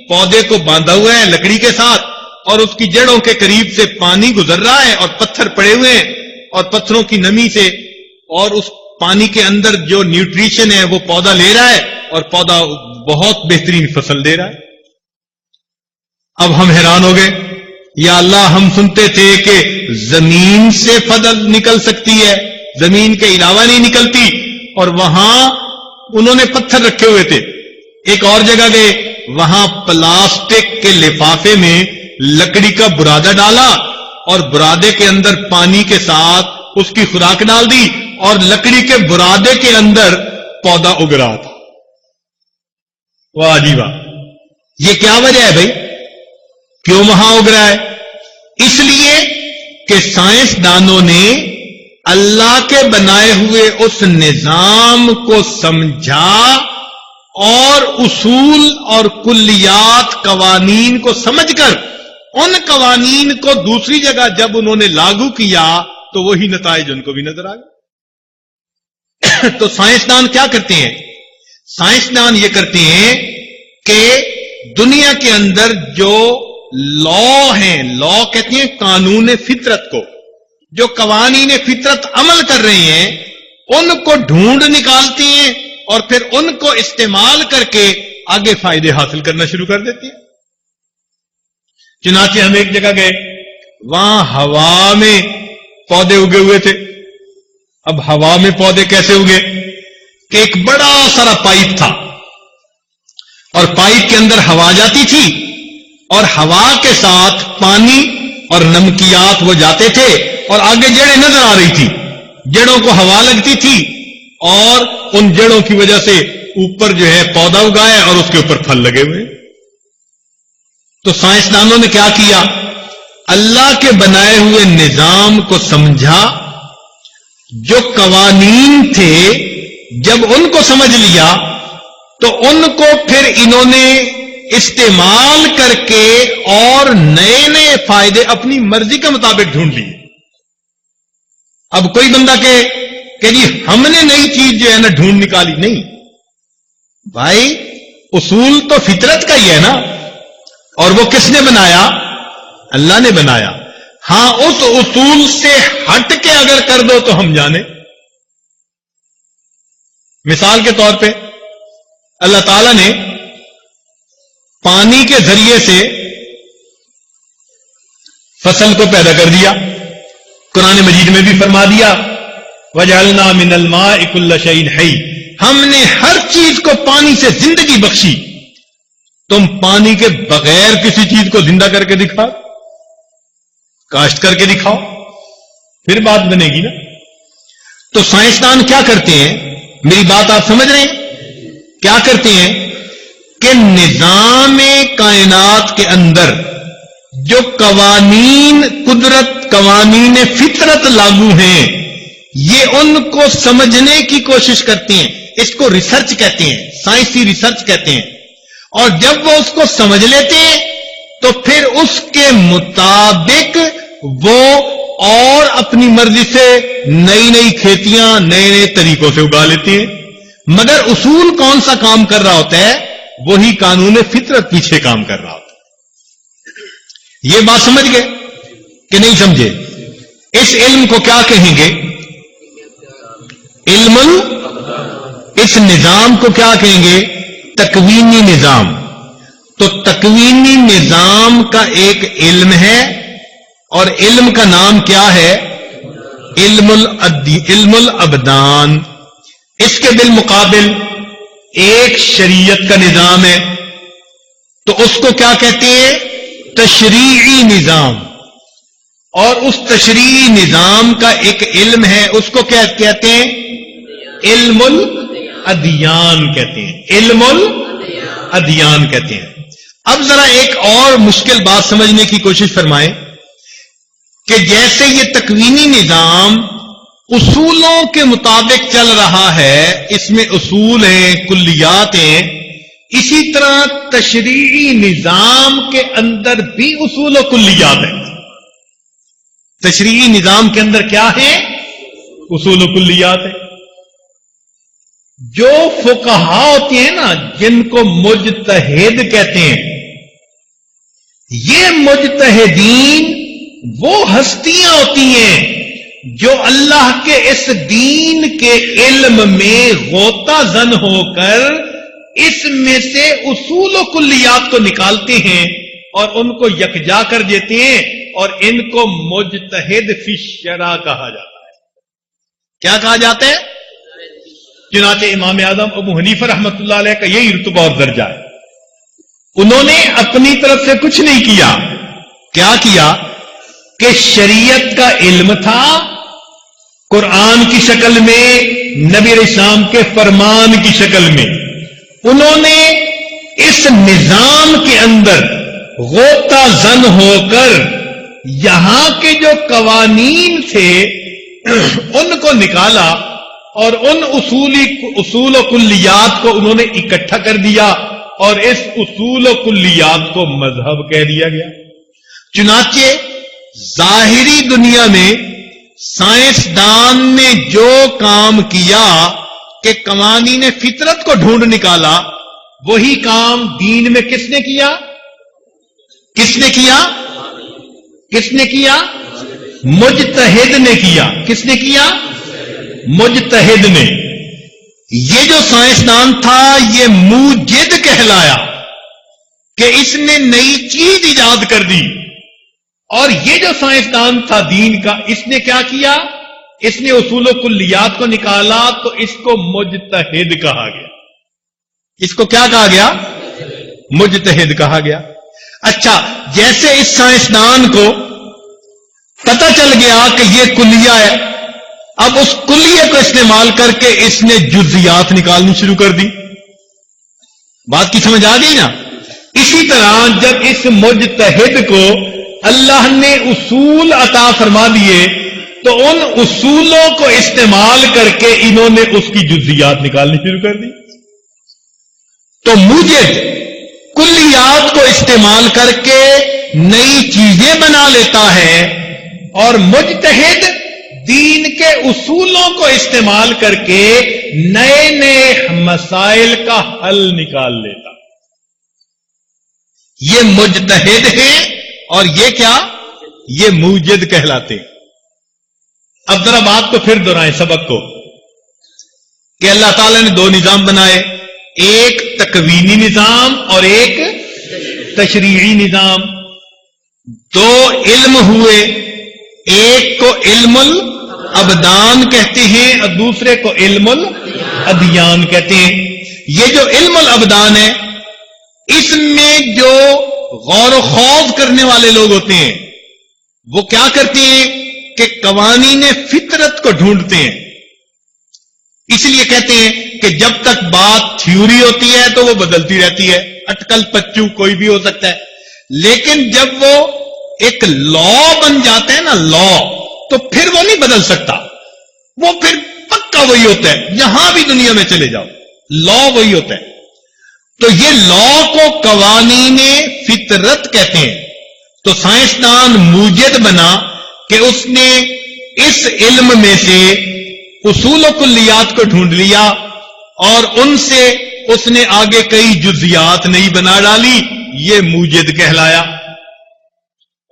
A: پودے کو باندھا ہوا ہے لکڑی کے ساتھ اور اس کی جڑوں کے قریب سے پانی گزر رہا ہے اور پتھر پڑے ہوئے ہیں، اور پتھروں کی نمی سے اور اس پانی کے اندر جو نیوٹریشن ہے وہ پودا لے رہا ہے اور پودا بہت بہترین فصل دے رہا ہے. اب ہم حیران ہو گئے، یا اللہ ہم سنتے تھے کہ زمین سے فصل نکل سکتی ہے، زمین کے علاوہ نہیں نکلتی، اور وہاں انہوں نے پتھر رکھے ہوئے تھے. ایک اور جگہ گئے، وہاں پلاسٹک کے لفافے میں لکڑی کا برادہ ڈالا اور برادے کے اندر پانی کے ساتھ اس کی خوراک ڈال دی اور لکڑی کے برادے کے اندر پودا اگ رہا تھا. واہ جی واہ. یہ کیا وجہ ہے بھائی؟ کیوں وہاں اگ رہا ہے؟ اس لیے کہ سائنسدانوں نے اللہ کے بنائے ہوئے اس نظام کو سمجھا اور اصول اور کلیات قوانین کو سمجھ کر ان قوانین کو دوسری جگہ جب انہوں نے لاگو کیا تو وہی نتائج ان کو بھی نظر آ گئے. تو سائنسدان کیا کرتے ہیں؟ سائنسدان یہ کرتے ہیں کہ دنیا کے اندر جو لا ہیں، لا کہتے ہیں قانون فطرت کو، جو قوانین فطرت عمل کر رہے ہیں ان کو ڈھونڈ نکالتے ہیں اور پھر ان کو استعمال کر کے آگے فائدے حاصل کرنا شروع کر دیتے ہیں. چنانچہ ہم ایک جگہ گئے، وہاں ہوا میں پودے اگے ہوئے تھے. اب ہوا میں پودے کیسے اگے کہ ایک بڑا سارا پائپ تھا اور پائپ کے اندر ہوا جاتی تھی اور ہوا کے ساتھ پانی اور نمکیات وہ جاتے تھے اور آگے جڑیں نظر آ رہی تھی. جڑوں کو ہوا لگتی تھی اور ان جڑوں کی وجہ سے اوپر جو ہے پودا اگایا اور اس کے اوپر پھل لگے ہوئے. تو سائنسدانوں نے کیا کیا؟ اللہ کے بنائے ہوئے نظام کو سمجھا، جو قوانین تھے جب ان کو سمجھ لیا تو ان کو پھر انہوں نے استعمال کر کے اور نئے نئے فائدے اپنی مرضی کے مطابق ڈھونڈ لیے. اب کوئی بندہ کہ جی ہم نے نئی چیز جو ہے نا ڈھونڈ نکالی، نہیں بھائی، اصول تو فطرت کا ہی ہے نا، اور وہ کس نے بنایا؟ اللہ نے بنایا. ہاں اس اصول سے ہٹ کے اگر کر دو تو ہم جانے. مثال کے طور پہ اللہ تعالی نے پانی کے ذریعے سے فصل کو پیدا کر دیا. قرآن مجید میں بھی فرما دیا وَجَعَلْنَا مِنَ الْمَاءِ كُلَّ شَيْءٍ حَيٍّ، ہم نے ہر چیز کو پانی سے زندگی بخشی. تم پانی کے بغیر کسی چیز کو زندہ کر کے دکھاؤ، کاشت کر کے دکھاؤ، پھر بات بنے گی نا. تو سائنسدان کیا کرتے ہیں؟ میری بات آپ سمجھ رہے ہیں؟ کیا کرتے ہیں کہ نظام کائنات کے اندر جو قوانین قدرت، قوانین فطرت لاگو ہیں، یہ ان کو سمجھنے کی کوشش کرتے ہیں. اس کو ریسرچ کہتے ہیں، سائنسی ریسرچ کہتے ہیں. اور جب وہ اس کو سمجھ لیتے ہیں تو پھر اس کے مطابق وہ اور اپنی مرضی سے نئی نئی کھیتیاں نئے نئے طریقوں سے اگا لیتے ہیں. مگر اصول کون سا کام کر رہا ہوتا ہے؟ وہی قانون فطرت پیچھے کام کر رہا ہوتا ہے. یہ بات سمجھ گئے کہ نہیں سمجھے؟ اس علم کو کیا کہیں گے؟ علم اس نظام کو کیا کہیں گے؟ تکوینی نظام. تو تکوینی نظام کا ایک علم ہے اور علم کا نام کیا ہے؟ علم الابدان. اس کے بالمقابل ایک شریعت کا نظام ہے، تو اس کو کیا کہتے ہیں؟ تشریعی نظام. اور اس تشریعی نظام کا ایک علم ہے، اس کو کیا کہتے ہیں؟ علم الادیان کہتے ہیں. علم الادیان کہتے ہیں. اب ذرا ایک اور مشکل بات سمجھنے کی کوشش فرمائیں کہ جیسے یہ تکوینی نظام اصولوں کے مطابق چل رہا ہے، اس میں اصول ہیں، کلیات ہیں، اسی طرح تشریعی نظام کے اندر بھی اصول و کلیات ہیں. تشریعی نظام کے اندر کیا ہے؟ اصول و کلیات ہیں. جو فقہا ہوتے ہیں نا، جن کو مجتہد کہتے ہیں، یہ مجتہدین وہ ہستیاں ہوتی ہیں جو اللہ کے اس دین کے علم میں غوطہ زن ہو کر اس میں سے اصول و کلیات کو نکالتے ہیں اور ان کو یکجا کر دیتے ہیں، اور ان کو مجتہد فی الشرع کہا جاتا ہے. کیا کہا جاتا ہے؟ چنانچہ امام اعظم ابو حنیفہ رحمۃ اللہ علیہ کا یہی رتبہ اور درجہ ہے. انہوں نے اپنی طرف سے کچھ نہیں کیا. کیا کیا کہ شریعت کا علم تھا قرآن کی شکل میں، نبی علیہ السلام کے فرمان کی شکل میں. انہوں نے اس نظام کے اندر غوطہ زن ہو کر یہاں کے جو قوانین تھے ان کو نکالا اور ان اصول و کلیات کو انہوں نے اکٹھا کر دیا اور اس اصول و کلیات کو مذہب کہہ دیا گیا. چنانچہ ظاہری دنیا میں سائنسدان نے جو کام کیا کہ قوانین فطرت کو ڈھونڈ نکالا، وہی کام دین میں کس نے کیا؟ کس نے کیا؟ کس نے کیا؟ مجتہد نے کیا۔ کس نے کیا؟ مجتہد نے۔ یہ جو سائنسدان تھا یہ موجد کہلایا کہ اس نے نئی چیز ایجاد کر دی، اور یہ جو سائنسدان تھا دین کا، اس نے کیا کیا؟ اس نے اصول و کلیات کو نکالا، تو اس کو مجتہد کہا گیا۔ اس کو کیا کہا گیا؟ مجتہد کہا گیا۔ اچھا، جیسے اس سائنسدان کو پتہ چل گیا کہ یہ کلیہ ہے، اب اس کلیے کو استعمال کر کے اس نے جزیات نکالنی شروع کر دی۔ بات کی سمجھ آ گئی نا؟ اسی طرح جب اس مجتہد کو اللہ نے اصول عطا فرما دیے تو ان اصولوں کو استعمال کر کے انہوں نے اس کی جزیات نکالنی شروع کر دی۔ تو موجد کلیات کو استعمال کر کے نئی چیزیں بنا لیتا ہے، اور مجتہد دین کے اصولوں کو استعمال کر کے نئے نئے مسائل کا حل نکال لیتا۔ یہ مجتہد ہے، اور یہ کیا؟ یہ موجد کہلاتے ہیں۔ اب ذرا بات کو پھر دہرائیں سبق کو، کہ اللہ تعالیٰ نے دو نظام بنائے، ایک تکوینی نظام اور ایک تشریعی نظام۔ دو علم ہوئے، ایک کو علم الابدان کہتے ہیں اور دوسرے کو علم الادیان کہتے ہیں۔ یہ جو علم الابدان ہے، اس میں جو غور و خوض کرنے والے لوگ ہوتے ہیں وہ کیا کرتے ہیں کہ قوانین فطرت کو ڈھونڈتے ہیں۔ اس لیے کہتے ہیں کہ جب تک بات تھیوری ہوتی ہے تو وہ بدلتی رہتی ہے، اٹکل پچو کوئی بھی ہو سکتا ہے، لیکن جب وہ ایک لا بن جاتا ہے نا، لا، تو پھر وہ نہیں بدل سکتا، وہ پھر پکا وہی ہوتا ہے، جہاں بھی دنیا میں چلے جاؤ لا وہی ہوتا ہے۔ تو یہ لا کو قوانین فطرت کہتے ہیں۔ تو سائنسدان موجد بنا کہ اس نے اس علم میں سے اصول و کلیات کو ڈھونڈ لیا، اور ان سے اس نے آگے کئی جزیات نہیں بنا ڈالی، یہ موجد کہلایا۔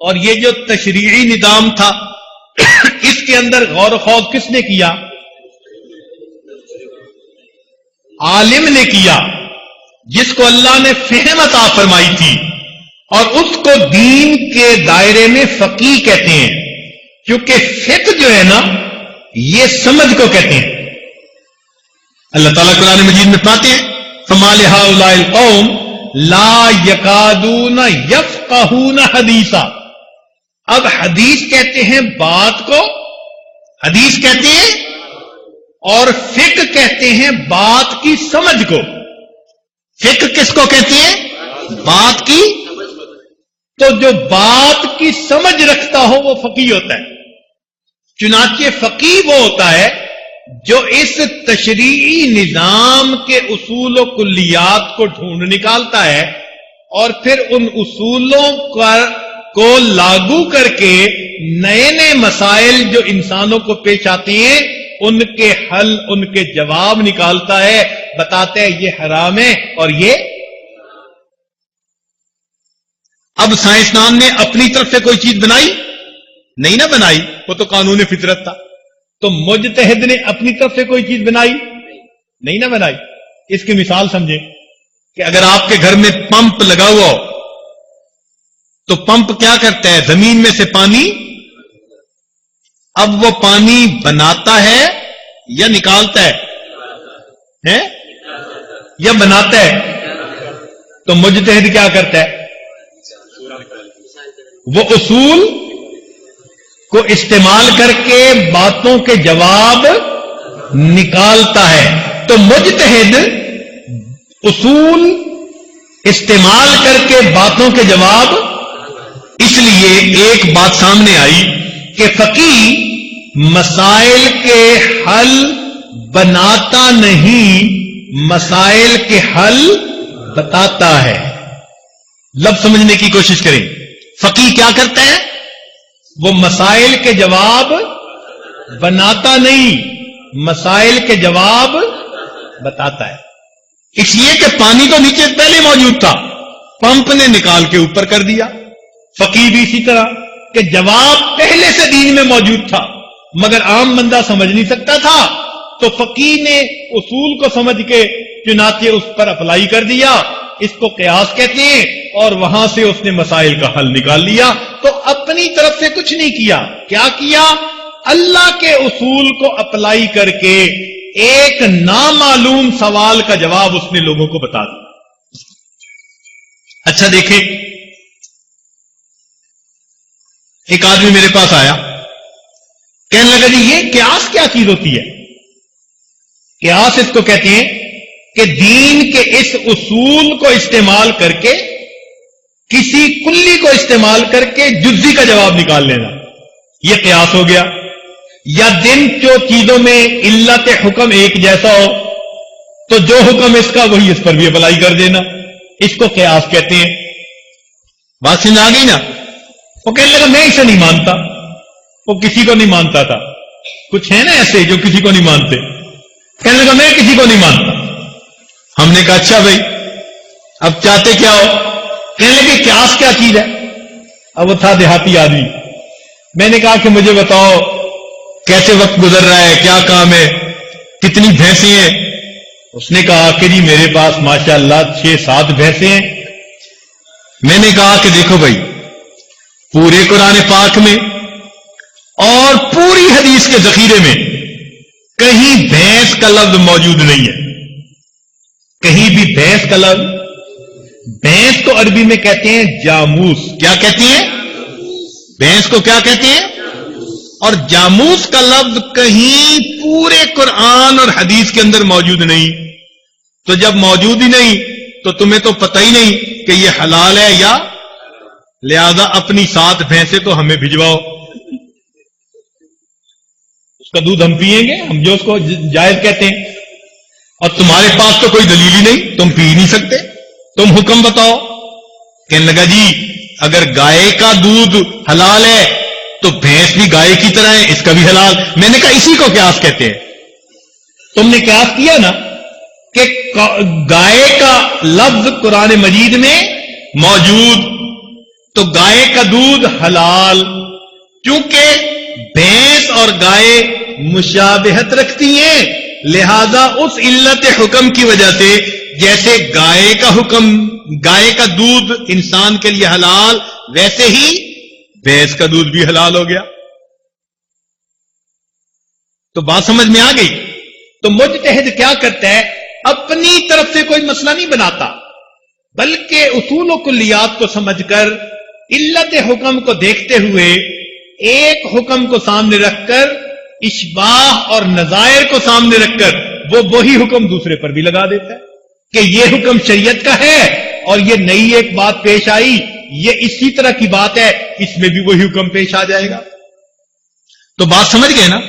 A: اور یہ جو تشریعی نظام تھا، اس کے اندر غور و خوض کس نے کیا؟ عالم نے کیا، جس کو اللہ نے فہم عطا فرمائی تھی، اور اس کو دین کے دائرے میں فقیہ کہتے ہیں، کیونکہ فقہ جو ہے نا یہ سمجھ کو کہتے ہیں۔ اللہ تعالیٰ قرآن مجید میں پاتے ہیں، فَمَا لِهَٰؤُلَاءِ الْقَوْمِ لَا يَكَادُونَ يَفْقَهُونَ حَدِيثًا۔ اب حدیث کہتے ہیں بات کو، حدیث کہتے ہیں، اور فقہ کہتے ہیں بات کی سمجھ کو۔ فقہ کس کو کہتے ہیں؟ بات کی۔ تو جو بات کی سمجھ رکھتا ہو وہ فقیہ ہوتا ہے۔ چنانچہ فقیہ وہ ہوتا ہے جو اس تشریعی نظام کے اصول و کلیات کو ڈھونڈ نکالتا ہے، اور پھر ان اصولوں کو لاگو کر کے نئے نئے مسائل جو انسانوں کو پیش آتے ہیں ان کے حل، ان کے جواب نکالتا ہے، بتاتا ہے یہ حرام ہے اور یہ۔ اب سائنسدان نے اپنی طرف سے کوئی چیز بنائی نہیں نہ بنائی، وہ تو قانون فطرت تھا۔ تو مجتہد نے اپنی طرف سے کوئی چیز بنائی نہیں نہ بنائی۔ اس کی مثال سمجھیں کہ اگر آپ کے گھر میں پمپ لگا ہوا ہو تو پمپ کیا کرتا ہے؟ زمین میں سے پانی، اب وہ پانی بناتا ہے یا نکالتا ہے؟ یا بناتا ہے؟ تو مجتہد کیا کرتا ہے؟ وہ اصول کو استعمال کر کے باتوں کے جواب نکالتا ہے۔ تو مجتہد اصول استعمال کر کے باتوں کے جواب، اس لیے ایک بات سامنے آئی کہ فقیہ مسائل کے حل بناتا نہیں، مسائل کے حل بتاتا ہے۔ لفظ سمجھنے کی کوشش کریں۔ فقیہ کیا کرتا ہے؟ وہ مسائل کے جواب بناتا نہیں، مسائل کے جواب بتاتا ہے. اس لیے کہ پانی تو نیچے پہلے موجود تھا، پمپ نے نکال کے اوپر کر دیا. فقیہ بھی اسی طرح کہ جواب پہلے سے دین میں موجود تھا مگر عام بندہ سمجھ نہیں سکتا تھا، تو فقیہ نے اصول کو سمجھ کے چنانچہ اس پر اپلائی کر دیا. اس کو قیاس کہتے ہیں، اور وہاں سے اس نے مسائل کا حل نکال لیا. تو اپنی طرف سے کچھ نہیں کیا. کیا کیا؟ اللہ کے اصول کو اپلائی کر کے ایک نامعلوم سوال کا جواب اس نے لوگوں کو بتا دیا. اچھا دیکھیں، ایک آدمی میرے پاس آیا، کہنے لگا جی یہ قیاس کیا چیز ہوتی ہے؟ قیاس اس کو کہتے ہیں کہ دین کے اس اصول کو استعمال کر کے کسی کلی کو استعمال کر کے جزی کا جواب نکال لینا، یہ قیاس ہو گیا. یا جن جو چیزوں میں علت حکم ایک جیسا ہو تو جو حکم اس کا وہی اس پر بھی اپلائی کر دینا، اس کو قیاس کہتے ہیں. بات سمجھ آ گئی نا؟ وہ کہنے لگا میں اسے نہیں مانتا. وہ کسی کو نہیں مانتا تھا. کچھ ہے نا ایسے جو کسی کو نہیں مانتے. کہنے لگا میں کسی کو نہیں مانتا. ہم نے کہا اچھا بھائی اب چاہتے کیا ہو؟ کہنے لگے قیاس کیا چیز ہے؟ اب وہ تھا دیہاتی آدمی. میں نے کہا کہ مجھے بتاؤ کیسے وقت گزر رہا ہے، کیا کام ہے، کتنی بھینسیں ہیں؟ اس نے کہا کہ جی میرے پاس ماشاءاللہ 6-7 بھینسیں ہیں. میں نے کہا کہ دیکھو بھائی، پورے قرآن پاک میں اور پوری حدیث کے ذخیرے میں کہیں بھینس کا لفظ موجود نہیں ہے. کہیں بھی بھینس کا لفظ، بھینس کو عربی میں کہتے ہیں جاموس. کیا کہتے ہیں؟ بھینس کو کیا کہتے ہیں؟ اور جاموس کا لفظ کہیں پورے قرآن اور حدیث کے اندر موجود نہیں. تو جب موجود ہی نہیں تو تمہیں تو پتہ ہی نہیں کہ یہ حلال ہے یا، لہذا اپنی 7 بھینسیں تو ہمیں بھجواؤ، اس کا دودھ ہم پیئیں گے، ہم جو اس کو جائز کہتے ہیں. اور تمہارے پاس تو کوئی دلیل ہی نہیں، تم پی نہیں سکتے، تم حکم بتاؤ. کہنے لگا جی اگر گائے کا دودھ حلال ہے تو بھینس بھی گائے کی طرح ہے، اس کا بھی حلال. میں نے کہا اسی کو قیاس کہتے ہیں. تم نے قیاس کیا نا کہ گائے کا لفظ قرآن مجید میں موجود، تو گائے کا دودھ حلال. چونکہ بھینس اور گائے مشابہت رکھتی ہیں، لہذا اس علت حکم کی وجہ سے جیسے گائے کا حکم، گائے کا دودھ انسان کے لیے حلال، ویسے ہی بھینس کا دودھ بھی حلال ہو گیا. تو بات سمجھ میں آ گئی. تو مجتہد کیا کرتا ہے؟ اپنی طرف سے کوئی مسئلہ نہیں بناتا، بلکہ اصول و کلیات کو سمجھ کر علت حکم کو دیکھتے ہوئے ایک حکم کو سامنے رکھ کر، اشباہ اور نظائر کو سامنے رکھ کر وہ وہی حکم دوسرے پر بھی لگا دیتا ہے کہ یہ حکم شریعت کا ہے اور یہ نئی ایک بات پیش آئی، یہ اسی طرح کی بات ہے، اس میں بھی وہی حکم پیش آ جائے گا. تو بات سمجھ گئے نا؟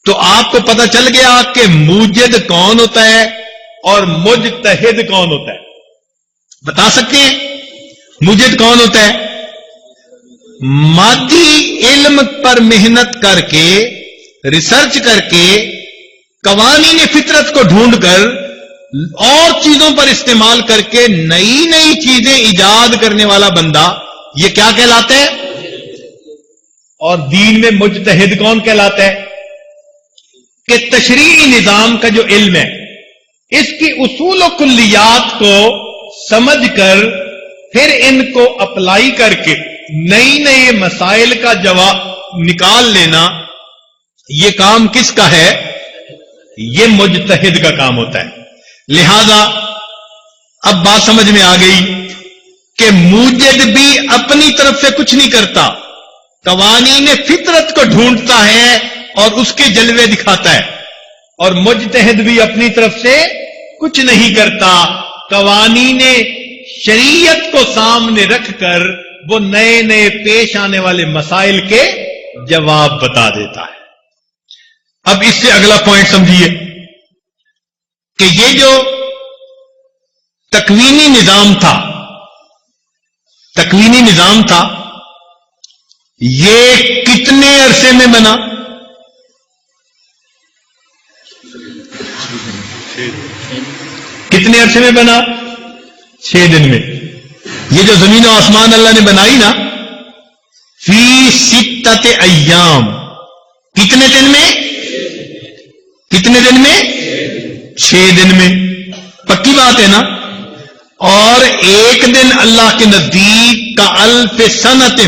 A: تو آپ کو پتہ چل گیا کہ موجد کون ہوتا ہے اور مجتہد کون ہوتا ہے. بتا سکتے ہیں موجد کون ہوتا ہے؟ مادی علم پر محنت کر کے، ریسرچ کر کے، قوانین فطرت کو ڈھونڈ کر اور چیزوں پر استعمال کر کے نئی نئی چیزیں ایجاد کرنے والا بندہ، یہ کیا کہلاتا ہے؟ اور دین میں مجتہد کون کہلاتا ہے؟ کہ تشریعی نظام کا جو علم ہے، اس کی اصول و کلیات کو سمجھ کر پھر ان کو اپلائی کر کے نئی نئے مسائل کا جواب نکال لینا، یہ کام کس کا ہے؟ یہ مجتہد کا کام ہوتا ہے. لہذا اب بات سمجھ میں آ گئی کہ موجد بھی اپنی طرف سے کچھ نہیں کرتا، قوانین فطرت کو ڈھونڈتا ہے اور اس کے جلوے دکھاتا ہے، اور مجتہد بھی اپنی طرف سے کچھ نہیں کرتا، قوانین شریعت کو سامنے رکھ کر وہ نئے نئے پیش آنے والے مسائل کے جواب بتا دیتا ہے. اب اس سے اگلا پوائنٹ سمجھیے کہ یہ جو تکوینی نظام تھا، تکوینی نظام تھا، یہ کتنے عرصے میں بنا؟ کتنے عرصے میں بنا؟ 6 دن میں. یہ جو زمین و آسمان اللہ نے بنائی نا، فی 6 ایام، کتنے دن میں؟ کتنے دن میں؟ 6 دن میں. پکی بات ہے نا. اور ایک دن اللہ کے نزدیک کا 1000 سنۃ،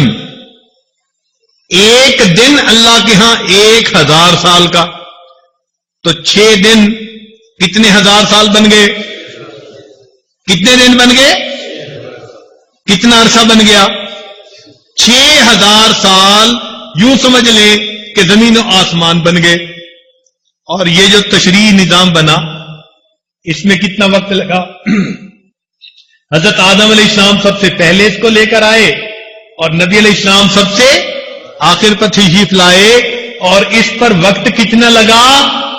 A: ایک دن اللہ کے ہاں 1000 سال کا. تو 6 دن کتنے 1000 سال بن گئے؟ کتنے دن بن گئے؟ کتنا عرصہ بن گیا؟ 6000 سال. یوں سمجھ لیں کہ زمین و آسمان بن گئے. اور یہ جو تشریعی نظام بنا، اس میں کتنا وقت لگا؟ حضرت آدم علیہ السلام سب سے پہلے اس کو لے کر آئے، اور نبی علیہ السلام سب سے آخر پر تشریف لائے. اور اس پر وقت کتنا لگا؟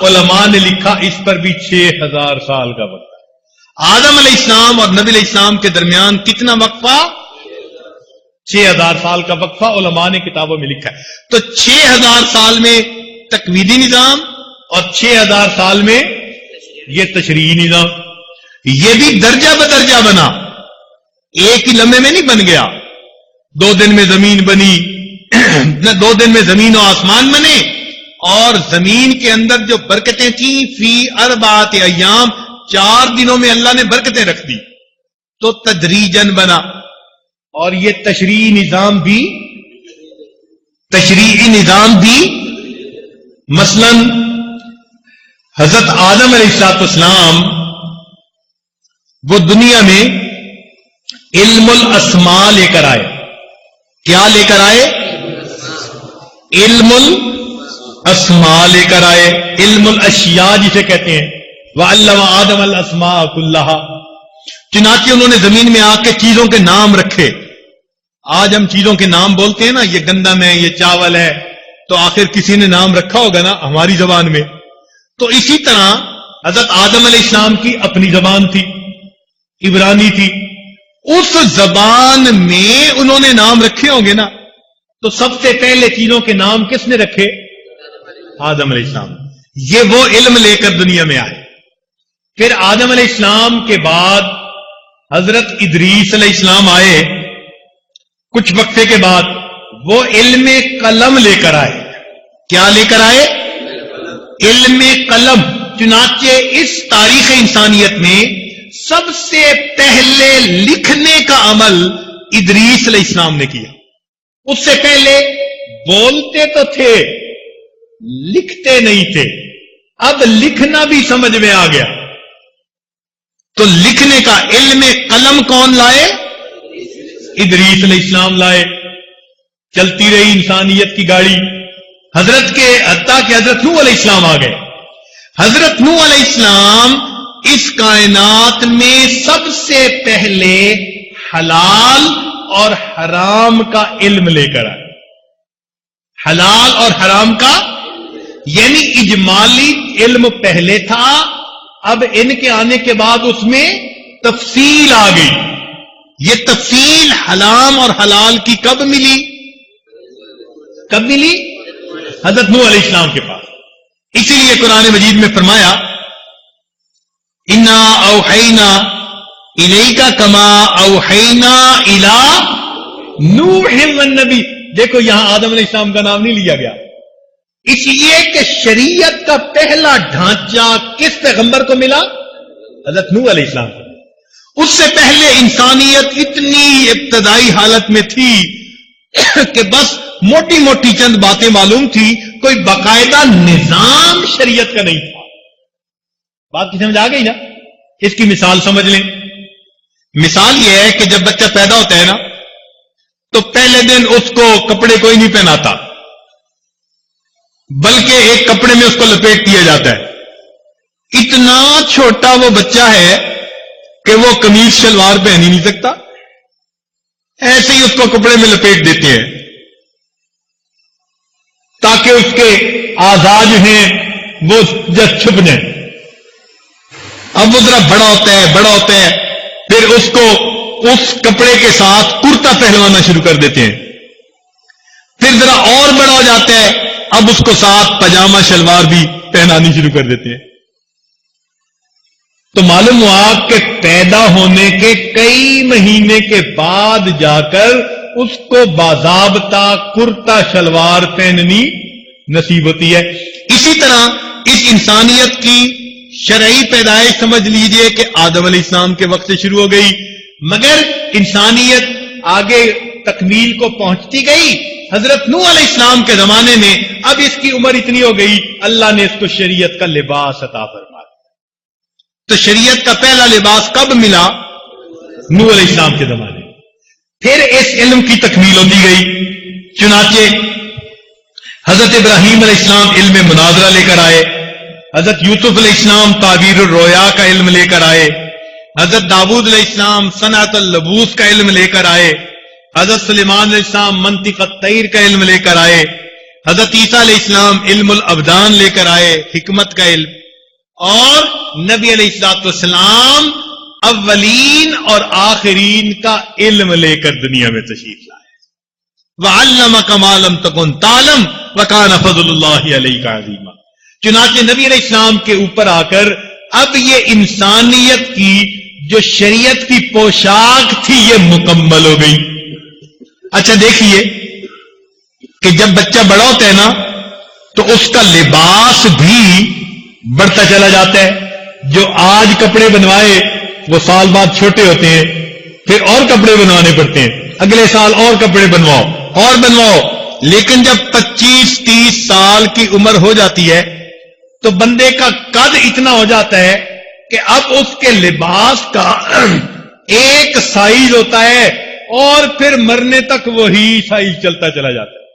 A: علماء نے لکھا اس پر بھی 6000 سال کا وقت. آدم علیہ السلام اور نبی علیہ السلام کے درمیان کتنا وقفہ؟ 6000 سال کا وقفہ علماء نے کتابوں میں لکھا ہے. تو 6000 سال میں تکوینی نظام، اور 6000 سال میں یہ تشریعی نظام. یہ بھی درجہ بدرجہ بنا، ایک ہی لمحے میں نہیں بن گیا. 2 دن میں زمین بنی، 2 دن میں زمین و آسمان بنے. اور زمین کے اندر جو برکتیں تھیں، فی 4 ایام، 4 دنوں میں اللہ نے برکتیں رکھ دی. تو تدریجن بنا. اور یہ تشریعی نظام بھی مثلا حضرت آدم علیہ السلام وہ دنیا میں علم الاسماء لے کر آئے. کیا لے کر آئے؟ علم الاسماء لے کر آئے. علم الاشیاء جسے کہتے ہیں. وَعَلَّمَ آدَمَ الْأَسْمَاءَ كُلَّهَا. چنانچہ انہوں نے زمین میں آ کے چیزوں کے نام رکھے. آج ہم چیزوں کے نام بولتے ہیں نا، یہ گندم ہے، یہ چاول ہے، تو آخر کسی نے نام رکھا ہوگا نا ہماری زبان میں. تو اسی طرح حضرت آدم علیہ السلام کی اپنی زبان تھی، عبرانی تھی. اس زبان میں انہوں نے نام رکھے ہوں گے نا. تو سب سے پہلے چیزوں کے نام کس نے رکھے؟ آدم علیہ السلام. یہ وہ علم لے کر دنیا میں آئے. پھر آدم علیہ السلام کے بعد حضرت ادریس علیہ السلام آئے. کچھ وقفے کے بعد وہ علم قلم لے کر آئے. کیا لے کر آئے؟ علم قلم. چنانچہ اس تاریخ انسانیت میں سب سے پہلے لکھنے کا عمل ادریس علیہ السلام نے کیا. اس سے پہلے بولتے تو تھے، لکھتے نہیں تھے. اب لکھنا بھی سمجھ میں آ گیا. تو لکھنے کا علم قلم کون لائے؟ ادریس علیہ السلام لائے. چلتی رہی انسانیت کی گاڑی. حضرت کے حتیٰ کہ حضرت نوح علیہ السلام آ گئے. حضرت نوح علیہ السلام اس کائنات میں سب سے پہلے حلال اور حرام کا علم لے کر آئے. حلال اور حرام کا، یعنی اجمالی علم پہلے تھا، اب ان کے آنے کے بعد اس میں تفصیل آ گئی. یہ تفصیل حرام اور حلال کی کب ملی؟ کب ملی؟ حضرت نوح علیہ السلام کے پاس. اسی لیے قرآن مجید میں فرمایا انا اوحینا الیک کما اوحینا الی نوح والنبی. دیکھو یہاں آدم علیہ السلام کا نام نہیں لیا گیا، اس لیے کہ شریعت کا پہلا ڈھانچہ کس پیغمبر کو ملا؟ حضرت نوح علیہ السلام کو. اس سے پہلے انسانیت اتنی ابتدائی حالت میں تھی کہ بس موٹی موٹی چند باتیں معلوم تھی، کوئی باقاعدہ نظام شریعت کا نہیں تھا. بات کی سمجھ آ گئی نا؟ اس کی مثال سمجھ لیں. مثال یہ ہے کہ جب بچہ پیدا ہوتا ہے نا، تو پہلے دن اس کو کپڑے کوئی نہیں پہناتا، بلکہ ایک کپڑے میں اس کو لپیٹ دیا جاتا ہے. اتنا چھوٹا وہ بچہ ہے کہ وہ قمیض شلوار پہن ہی نہیں سکتا، ایسے ہی اس کو کپڑے میں لپیٹ دیتے ہیں تاکہ اس کے اعضاء جو ہیں وہ چھپ جائیں. اب وہ ذرا بڑا ہوتا ہے، پھر اس کو اس کپڑے کے ساتھ کرتا پہنوانا شروع کر دیتے ہیں. پھر ذرا اور بڑا ہو جاتا ہے، اب اس کو ساتھ پاجامہ شلوار بھی پہنانی شروع کر دیتے ہیں. تو معلوم ہوا کہ پیدا ہونے کے کئی مہینے کے بعد جا کر اس کو باضابطہ کرتا شلوار پہننی نصیب ہوتی ہے. اسی طرح اس انسانیت کی شرعی پیدائش سمجھ لیجئے کہ آدم علیہ السلام کے وقت سے شروع ہو گئی، مگر انسانیت آگے تکمیل کو پہنچتی گئی. حضرت نوح علیہ السلام کے زمانے میں اب اس کی عمر اتنی ہو گئی، اللہ نے اس کو شریعت کا لباس عطا فرما دیا. تو شریعت کا پہلا لباس کب ملا؟ نوح علیہ السلام کے زمانے میں. پھر اس علم کی تکمیل ہوتی گئی. چنانچہ حضرت ابراہیم علیہ السلام علم مناظرہ لے کر آئے، حضرت یوسف علیہ السلام تعبیر الرؤیا کا علم لے کر آئے، حضرت داؤد علیہ السلام صنعت اللبوس کا علم لے کر آئے، حضرت سلیمان علیہ السلام منطق الطیر کا علم لے کر آئے، حضرت عیسیٰ علیہ السلام علم الابدان لے کر آئے، حکمت کا علم، اور نبی علیہ الصلوۃ والسلام اولین اور آخرین کا علم لے کر دنیا میں تشریف لائے. وَعَلَّمَكَ مَا لَمْ تَكُنْ تَعْلَمْ وَكَانَ فَضْلُ اللَّهِ عَلَيْكَ عَظِيمًا. چنانچہ نبی علیہ السلام کے اوپر آ کر اب یہ انسانیت کی جو شریعت کی پوشاک تھی یہ مکمل ہو گئی. اچھا دیکھیے کہ جب بچہ بڑا ہوتا ہے نا تو اس کا لباس بھی بڑھتا چلا جاتا ہے. جو آج کپڑے بنوائے وہ سال بعد چھوٹے ہوتے ہیں، پھر اور کپڑے بنوانے پڑتے ہیں، اگلے سال اور کپڑے بنواؤ اور بنواؤ. لیکن جب 25-30 سال کی عمر ہو جاتی ہے تو بندے کا قد اتنا ہو جاتا ہے کہ اب اس کے لباس کا ایک سائز ہوتا ہے اور پھر مرنے تک وہی سائز چلتا چلا جاتا ہے.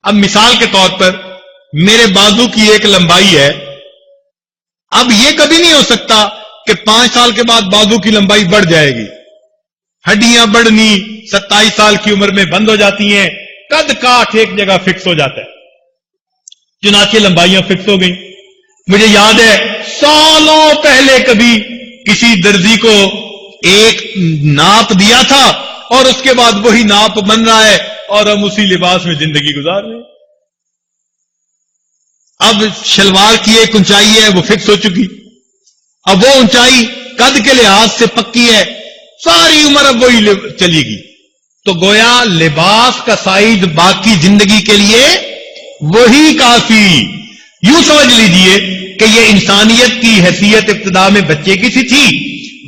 A: اب مثال کے طور پر میرے بازو کی ایک لمبائی ہے، اب یہ کبھی نہیں ہو سکتا کہ 5 سال کے بعد بازو کی لمبائی بڑھ جائے گی. ہڈیاں بڑھنی 27 سال کی عمر میں بند ہو جاتی ہیں، قد کاٹ ایک جگہ فکس ہو جاتا ہے. چنانچہ لمبائیاں فکس ہو گئی. مجھے یاد ہے سالوں پہلے کبھی کسی درزی کو ایک ناپ دیا تھا اور اس کے بعد وہی ناپ بن رہا ہے اور ہم اسی لباس میں زندگی گزار رہے ہیں. اب شلوار کی ایک اونچائی ہے وہ فکس ہو چکی، اب وہ اونچائی قد کے لحاظ سے پکی ہے، ساری عمر اب وہی چلی گی. تو گویا لباس کا سائز باقی زندگی کے لیے وہی کافی. یوں سمجھ لیجئے کہ یہ انسانیت کی حیثیت ابتدا میں بچے کی سی تھی،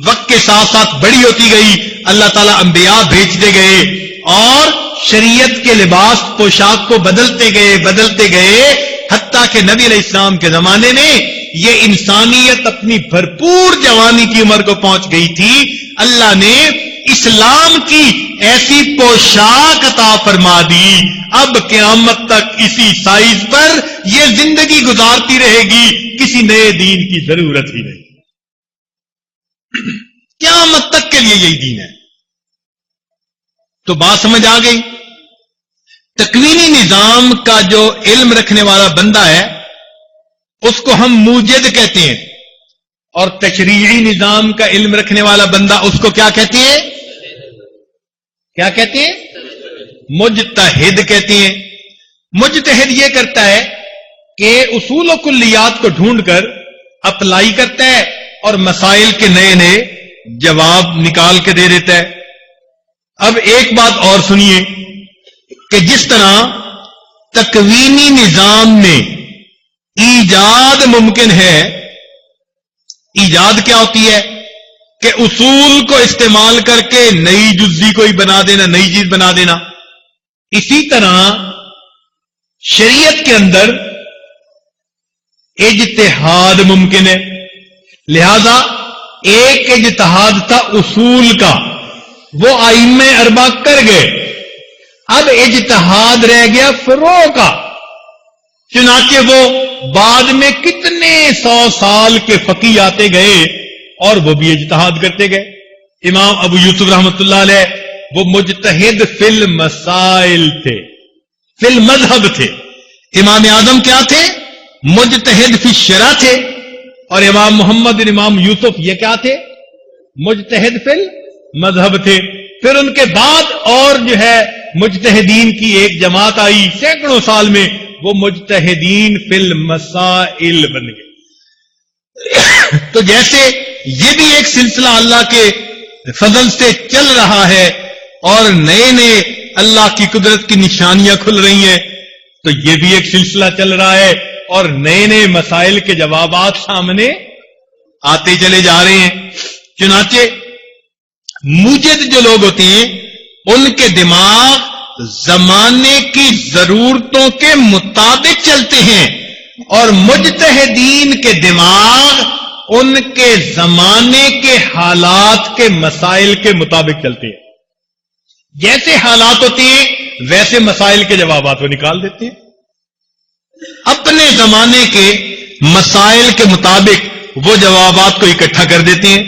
A: وقت کے ساتھ ساتھ بڑی ہوتی گئی، اللہ تعالیٰ انبیاء بھیجتے گئے اور شریعت کے لباس پوشاک کو بدلتے گئے حتیٰ کہ نبی علیہ السلام کے زمانے میں یہ انسانیت اپنی بھرپور جوانی کی عمر کو پہنچ گئی تھی. اللہ نے اسلام کی ایسی پوشاک عطا فرما دی، اب قیامت تک اسی سائز پر یہ زندگی گزارتی رہے گی، کسی نئے دین کی ضرورت ہی نہیں. قیامت تک کے لیے یہی دین ہے. تو بات سمجھ آ گئی. تکوینی نظام کا جو علم رکھنے والا بندہ ہے اس کو ہم موجد کہتے ہیں، اور تشریعی نظام کا علم رکھنے والا بندہ اس کو کیا کہتے ہیں؟ کیا کہتے ہیں؟ مجتہد کہتے ہیں. مجتہد یہ کرتا ہے کہ اصول و کلیات کو ڈھونڈ کر اپلائی کرتا ہے اور مسائل کے نئے نئے جواب نکال کے دے دیتا ہے. اب ایک بات اور سنیے کہ جس طرح تکوینی نظام میں ایجاد ممکن ہے، ایجاد کیا ہوتی ہے کہ اصول کو استعمال کر کے نئی جزی کوئی بنا دینا، نئی چیز بنا دینا. اسی طرح شریعت کے اندر اجتہاد ممکن ہے. لہذا ایک اجتہاد تھا اصول کا، وہ ائمہ اربعہ کر گئے، اب اجتہاد رہ گیا فروع کا. چنانچہ وہ بعد میں کتنے 100 سال کے فقیہ آتے گئے اور وہ بھی اجتہاد کرتے گئے. امام ابو یوسف رحمۃ اللہ علیہ وہ مجتہد فی المسائل تھے، فی المذہب تھے. امام اعظم کیا تھے؟ مجتہد فی الشرع تھے. اور امام محمد امام یوسف یہ کیا تھے؟ مجتہد فی مذہب تھے. پھر ان کے بعد اور جو ہے مجتہدین کی ایک جماعت آئی سینکڑوں سال میں, وہ مجتہدین فی المسائل بن گئے. تو جیسے یہ بھی ایک سلسلہ اللہ کے فضل سے چل رہا ہے اور نئے نئے اللہ کی قدرت کی نشانیاں کھل رہی ہیں, تو یہ بھی ایک سلسلہ چل رہا ہے اور نئے نئے مسائل کے جوابات سامنے آتے چلے جا رہے ہیں. چنانچہ موجد جو لوگ ہوتے ہیں ان کے دماغ زمانے کی ضرورتوں کے مطابق چلتے ہیں, اور مجتہدین کے دماغ ان کے زمانے کے حالات کے مسائل کے مطابق چلتے ہیں. جیسے حالات ہوتے ہیں ویسے مسائل کے جوابات وہ نکال دیتے ہیں, اپنے زمانے کے مسائل کے مطابق وہ جوابات کو اکٹھا کر دیتے ہیں.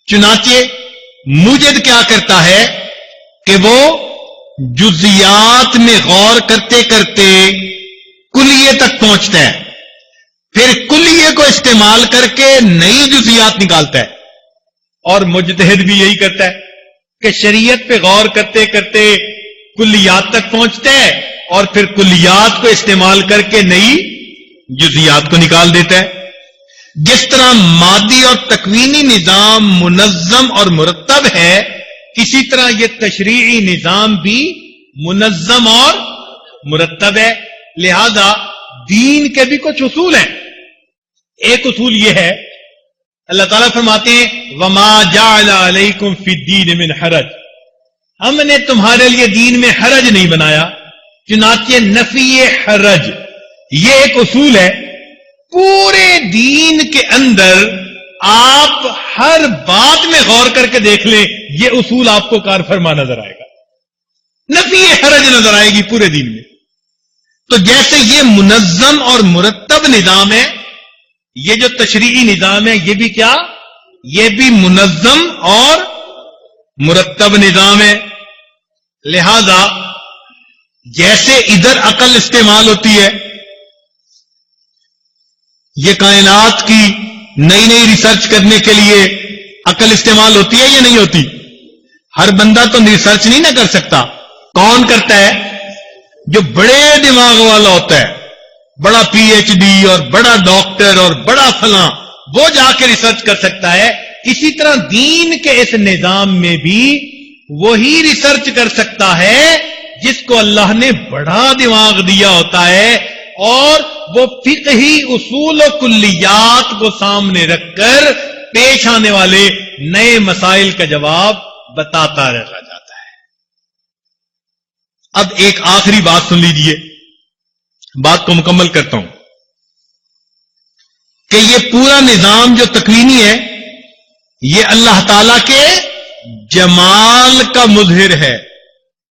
A: چنانچہ موجد کیا کرتا ہے کہ وہ جزیات میں غور کرتے کرتے کلیے تک پہنچتا ہے, پھر کلیے کو استعمال کر کے نئی جزیات نکالتا ہے. اور مجتہد بھی یہی کرتا ہے کہ شریعت پہ غور کرتے کرتے کلیات تک پہنچتا ہے اور پھر کلیات کو استعمال کر کے نئی جزیات کو نکال دیتا ہے. جس طرح مادی اور تکوینی نظام منظم اور مرتب ہے, اسی طرح یہ تشریعی نظام بھی منظم اور مرتب ہے. لہذا دین کے بھی کچھ اصول ہیں. ایک اصول یہ ہے, اللہ تعالیٰ فرماتے ہیں وَمَا جَعَلَ عَلَيْكُمْ فِي الدِّينِ مِنْ حَرَجٍ, ہم نے تمہارے لیے دین میں حرج نہیں بنایا. چنانچہ نفی حرج یہ ایک اصول ہے. پورے دین کے اندر آپ ہر بات میں غور کر کے دیکھ لیں, یہ اصول آپ کو کار فرما نظر آئے گا, نفی حرج نظر آئے گی پورے دین میں. تو جیسے یہ منظم اور مرتب نظام ہے, یہ جو تشریعی نظام ہے یہ بھی کیا, یہ بھی منظم اور مرتب نظام ہے. لہذا جیسے ادھر عقل استعمال ہوتی ہے, یہ کائنات کی نئی نئی ریسرچ کرنے کے لیے عقل استعمال ہوتی ہے یا نہیں ہوتی؟ ہر بندہ تو ریسرچ نہیں نہ کر سکتا. کون کرتا ہے؟ جو بڑے دماغ والا ہوتا ہے, بڑا پی ایچ ڈی اور بڑا ڈاکٹر اور بڑا فلاں, وہ جا کے ریسرچ کر سکتا ہے. اسی طرح دین کے اس نظام میں بھی وہی ریسرچ کر سکتا ہے جس کو اللہ نے بڑا دماغ دیا ہوتا ہے, اور وہ فقہی اصول و کلیات کو سامنے رکھ کر پیش آنے والے نئے مسائل کا جواب بتاتا رہا جاتا ہے. اب ایک آخری بات سن لیجئے, بات کو مکمل کرتا ہوں کہ یہ پورا نظام جو تکوینی ہے یہ اللہ تعالی کے جمال کا مظہر ہے.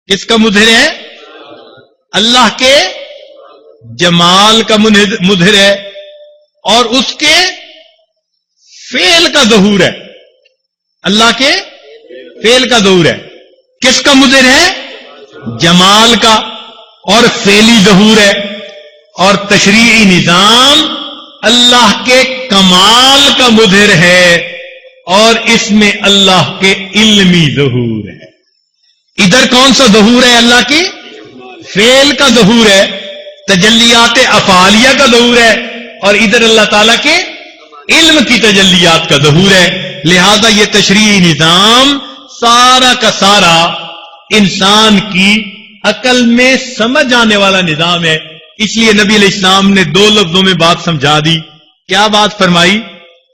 A: کس کا مظہر ہے؟ اللہ کے جمال کا مظہر ہے, اور اس کے فعل کا ظہور ہے. اللہ کے فعل کا ظہور ہے. کس کا مظہر ہے؟ جمال کا, اور فعلی ظہور ہے. اور تشریعی نظام اللہ کے کمال کا مظہر ہے, اور اس میں اللہ کے علمی ظہور ہے. ادھر کون سا ظہور ہے؟ اللہ کے فعل کا ظہور ہے, تجلیات افعالیہ کا ظہور ہے, اور ادھر اللہ تعالیٰ کے علم کی تجلیات کا ظہور ہے. لہذا یہ تشریعی نظام سارا کا سارا انسان کی عقل میں سمجھ آنے والا نظام ہے. اس لیے نبی علیہ السلام نے دو لفظوں میں بات سمجھا دی. کیا بات فرمائی؟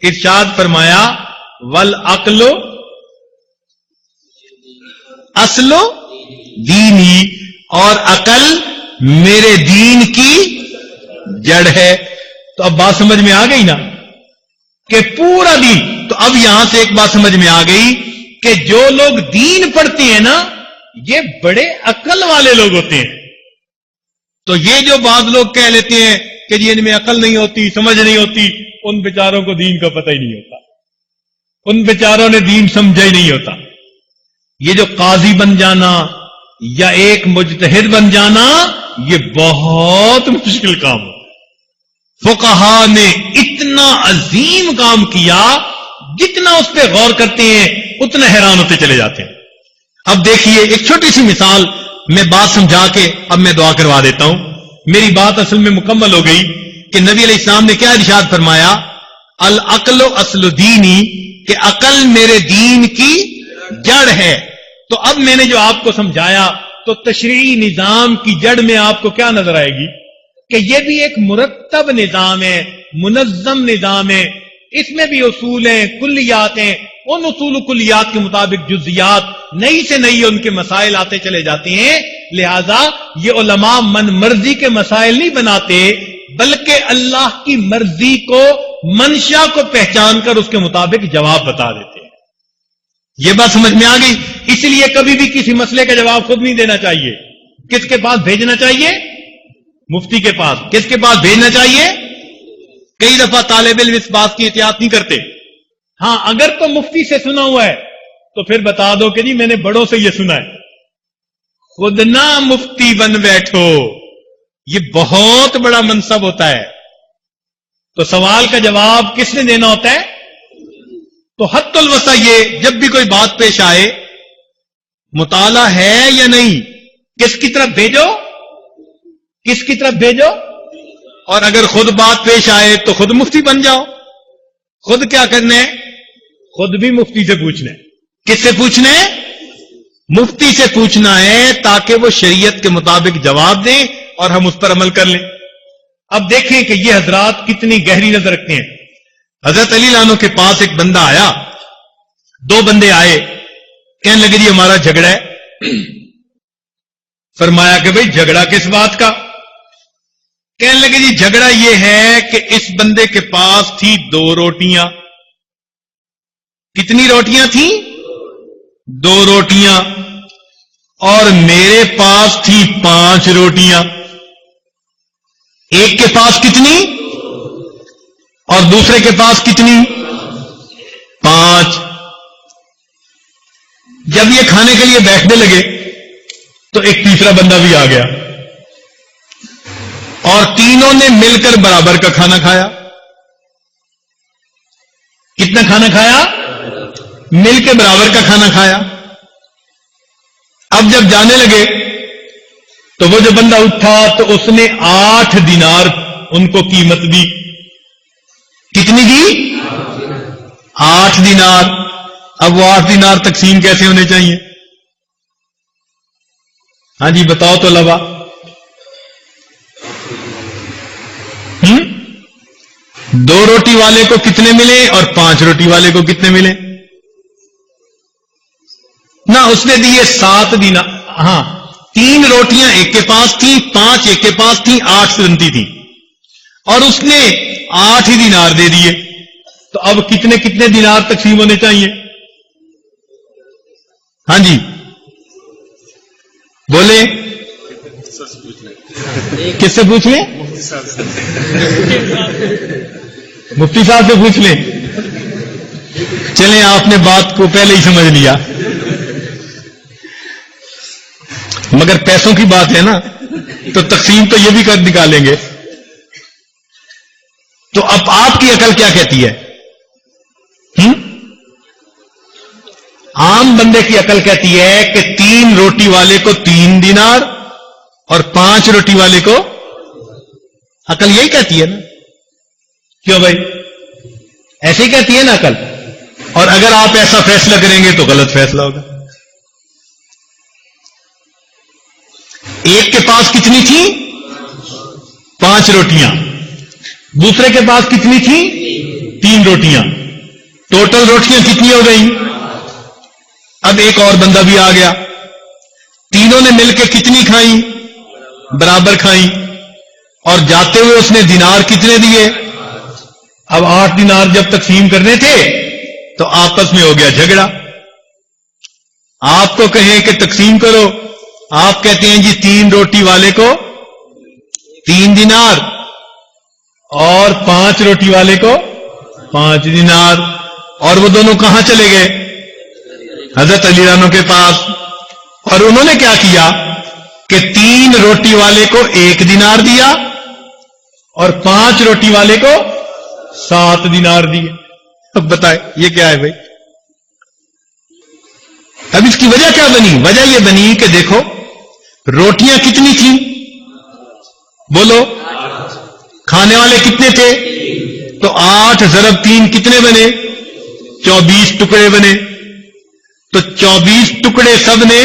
A: ارشاد فرمایا والعقل اصل دینی, اور عقل میرے دین کی جڑ ہے. تو اب بات سمجھ میں آ گئی نا کہ پورا دین. تو اب یہاں سے ایک بات سمجھ میں آ گئی کہ جو لوگ دین پڑھتے ہیں نا یہ بڑے عقل والے لوگ ہوتے ہیں. تو یہ جو بعض لوگ کہہ لیتے ہیں کہ جی ان میں عقل نہیں ہوتی, سمجھ نہیں ہوتی, ان بیچاروں کو دین کا پتہ ہی نہیں ہوتا, ان بیچاروں نے دین سمجھا ہی نہیں ہوتا. یہ جو قاضی بن جانا یا ایک مجتہد بن جانا یہ بہت مشکل کام ہے. فقہا نے اتنا عظیم کام کیا, جتنا اس پہ غور کرتے ہیں اتنا حیران ہوتے چلے جاتے ہیں. اب دیکھیے ایک چھوٹی سی مثال میں بات سمجھا کے اب میں دعا کروا دیتا ہوں. میری بات اصل میں مکمل ہو گئی کہ نبی علیہ السلام نے کیا ارشاد فرمایا؟ العقل اصل دینی، کہ عقل میرے دین کی جڑ ہے. تو اب میں نے جو آپ کو سمجھایا تو تشریعی نظام کی جڑ میں آپ کو کیا نظر آئے گی کہ یہ بھی ایک مرتب نظام ہے، منظم نظام ہے. اس میں بھی اصول ہیں، کلیات ہیں. ان اصول و کلیات کے مطابق جزیات نئی سے نئی ان کے مسائل آتے چلے جاتے ہیں. لہذا یہ علماء من مرضی کے مسائل نہیں بناتے، بلکہ اللہ کی مرضی کو، منشا کو پہچان کر اس کے مطابق جواب بتا دیتے ہیں. یہ بات سمجھ میں آ گئی؟ اس لیے کبھی بھی کسی مسئلے کا جواب خود نہیں دینا چاہیے. کس کے پاس بھیجنا چاہیے؟ مفتی کے پاس. کس کے پاس بھیجنا چاہیے؟ کئی دفعہ طالب علم اس بات کی احتیاط نہیں کرتے. ہاں اگر تو مفتی سے سنا ہوا ہے تو پھر بتا دو کہ جی میں نے بڑوں سے یہ سنا ہے. خود نہ مفتی بن بیٹھو، یہ بہت بڑا منصب ہوتا ہے. تو سوال کا جواب کس نے دینا ہوتا ہے؟ تو حد الوسع یہ جب بھی کوئی بات پیش آئے، مطالعہ ہے یا نہیں، کس کی طرف بھیجو؟ کس کی طرف بھیجو؟ اور اگر خود بات پیش آئے تو خود مفتی بن جاؤ. خود کیا کرنا ہے؟ خود بھی مفتی سے پوچھنا ہے. کس سے پوچھنا ہے؟ مفتی سے پوچھنا ہے، تاکہ وہ شریعت کے مطابق جواب دیں اور ہم اس پر عمل کر لیں. اب دیکھیں کہ یہ حضرات کتنی گہری نظر رکھتے ہیں. حضرت علی عنہ کے پاس ایک بندہ آیا، دو بندے آئے، کہنے لگے جی ہمارا جھگڑا ہے. فرمایا کہ بھئی جھگڑا کس بات کا؟ کہنے لگے جی جھگڑا یہ ہے کہ اس بندے کے پاس تھی 2 روٹیاں. کتنی روٹیاں تھیں؟ 2 روٹیاں. اور میرے پاس تھی 5 روٹیاں. ایک کے پاس کتنی اور دوسرے کے پاس کتنی؟ 5. جب یہ کھانے کے لیے بیٹھنے لگے تو ایک تیسرا بندہ بھی آ گیا اور تینوں نے مل کر برابر کا کھانا کھایا. کتنا کھانا کھایا؟ مل کے برابر کا کھانا کھایا. اب جب جانے لگے تو وہ جو بندہ اٹھا تو اس نے 8 دینار ان کو قیمت دی. کتنی دی؟ 8 دینار. اب وہ 8 دینار تقسیم کیسے ہونے چاہیے؟ ہاں جی بتاؤ تو لبا. 2 روٹی والے کو کتنے ملے اور 5 روٹی والے کو کتنے ملے؟ نہ اس نے دیے 7 دینار. ہاں 3 روٹیاں ایک کے پاس تھی، 5 ایک کے پاس تھی، 8 بنتی تھی، اور اس نے 8 ہی دینار دے دیے. تو اب کتنے کتنے دینار تقسیم ہونے چاہیے؟ ہاں جی بولے. کس سے پوچھ لیں؟ مفتی صاحب سے پوچھ لیں. چلیں آپ نے بات کو پہلے ہی سمجھ لیا، مگر پیسوں کی بات ہے نا تو تقسیم تو یہ بھی کر نکالیں گے. تو اب آپ کی عقل کیا کہتی ہے؟ عام بندے کی عقل کہتی ہے کہ 3 روٹی والے کو 3 دینار اور 5 روٹی والے کو. عقل یہی کہتی ہے نا؟ کیوں بھائی؟ ایسے ہی کہتی ہے نا عقل. اور اگر آپ ایسا فیصلہ کریں گے تو غلط فیصلہ ہوگا. ایک کے پاس کتنی تھی؟ 5 روٹیاں. دوسرے کے پاس کتنی تھی؟ 3 روٹیاں. ٹوٹل روٹیاں کتنی ہو گئی؟ اب ایک اور بندہ بھی آ گیا. تینوں نے مل کے کتنی کھائیں؟ برابر کھائیں. اور جاتے ہوئے اس نے دینار کتنے دیے؟ اب 8 دینار جب تقسیم کرنے تھے تو آپس میں ہو گیا جھگڑا. آپ کو کہیں کہ تقسیم کرو، آپ کہتے ہیں جی 3 روٹی والے کو 3 دینار اور 5 روٹی والے کو 5 دینار. اور وہ دونوں کہاں چلے گئے؟ حضرت علی عنہ کے پاس. اور انہوں نے کیا کیا کہ 3 روٹی والے کو 1 دینار دیا اور 5 روٹی والے کو 7 دینار دیے. اب بتائیں یہ کیا ہے بھائی؟ اب اس کی وجہ کیا بنی؟ وجہ یہ بنی کہ دیکھو روٹیاں کتنی تھیں؟ بولو، کھانے والے کتنے تھے؟ تو 8 ضرب 3 کتنے بنے؟ 24 ٹکڑے بنے. تو 24 ٹکڑے سب نے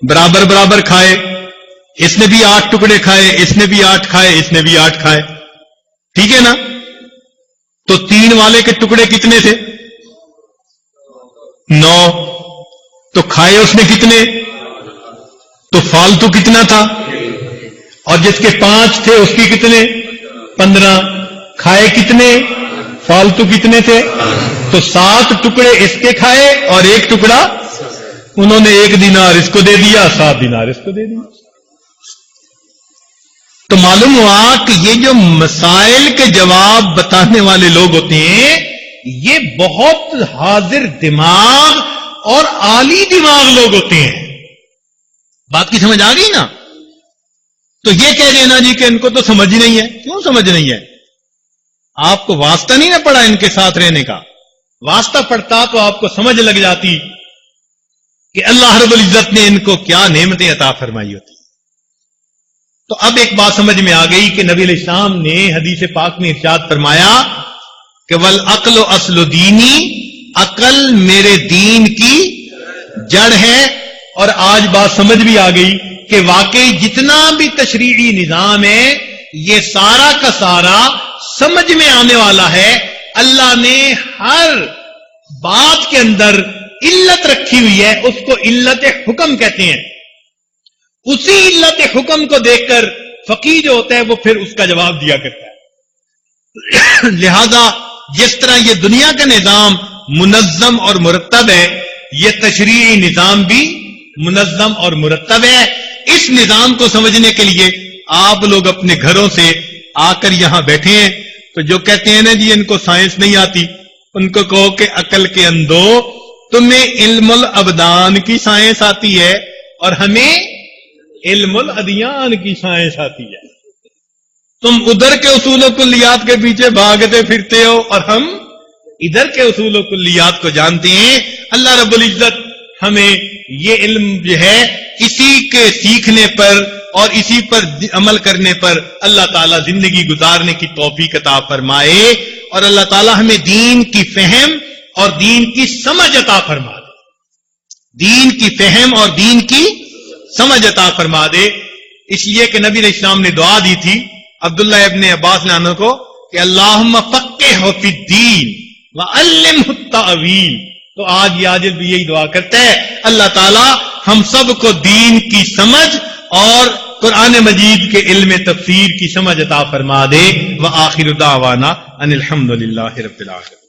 A: برابر برابر کھائے. اس نے بھی 8 ٹکڑے کھائے، اس نے بھی 8 کھائے، اس نے بھی 8 کھائے. ٹھیک ہے نا؟ تو 3 والے کے ٹکڑے کتنے تھے؟ 9. تو کھائے اس نے کتنے؟ تو فالتو کتنا تھا؟ اور جس کے 5 تھے اس کی کتنے؟ 15. کھائے کتنے؟ فالتو کتنے تھے؟ تو 7 ٹکڑے اس کے کھائے اور 1 ٹکڑا انہوں نے 1 دینار اس کو دے دیا، 7 دینار اس کو دے دیا. تو معلوم ہوا کہ یہ جو مسائل کے جواب بتانے والے لوگ ہوتے ہیں یہ بہت حاضر دماغ اور عالی دماغ لوگ ہوتے ہیں. بات کی سمجھ آ گئی نا؟ تو یہ کہہ دینا جی کہ ان کو تو سمجھ نہیں ہے. کیوں سمجھ نہیں ہے؟ آپ کو واسطہ نہیں نہ پڑا ان کے ساتھ رہنے کا. واسطہ پڑتا تو آپ کو سمجھ لگ جاتی کہ اللہ رب العزت نے ان کو کیا نعمتیں عطا فرمائی ہوتی. تو اب ایک بات سمجھ میں آ گئی کہ نبی علیہ السلام نے حدیث پاک میں ارشاد فرمایا کہ والعقل اصل دینی، عقل میرے دین کی جڑ ہے. اور آج بات سمجھ بھی آ گئی کہ واقعی جتنا بھی تشریعی نظام ہے یہ سارا کا سارا سمجھ میں آنے والا ہے. اللہ نے ہر بات کے اندر علت رکھی ہوئی ہے، اس کو علت حکم کہتے ہیں. اسی علت حکم کو دیکھ کر فقیہ جو ہوتا ہے وہ پھر اس کا جواب دیا کرتا ہے. لہذا جس طرح یہ دنیا کا نظام منظم اور مرتب ہے، یہ تشریعی نظام بھی منظم اور مرتب ہے. اس نظام کو سمجھنے کے لیے آپ لوگ اپنے گھروں سے آ کر یہاں بیٹھے ہیں تو جو کہتے ہیں نا جی ان کو سائنس نہیں آتی، ان کو کہو کہ عقل کے اندھو، تمہیں علم الابدان کی سائنس آتی ہے اور ہمیں علم الادیان کی سائنس آتی ہے. تم ادھر کے اصول و کلیات کے پیچھے بھاگتے پھرتے ہو اور ہم ادھر کے اصول و کلیات کو جانتے ہیں. اللہ رب العزت ہمیں یہ علم جو ہے اسی کے سیکھنے پر اور اسی پر عمل کرنے پر اللہ تعالیٰ زندگی گزارنے کی توفیق عطا فرمائے، اور اللہ تعالیٰ ہمیں دین کی فہم اور دین کی سمجھ عطا فرما دے. دین کی فہم اور دین کی سمجھ عطا فرما دے. اس لیے کہ نبی علیہ السلام نے دعا دی تھی عبداللہ ابن عباس عنہ کو کہ اللہم فقہہ فی الدین وعلمہ التأویل. تو آج یہ عاجز بھی یہی دعا کرتا ہے، اللہ تعالی ہم سب کو دین کی سمجھ اور قرآن مجید کے علم تفسیر کی سمجھ عطا فرما دے. وآخر دعوانا ان الحمد للہ رب العالمین.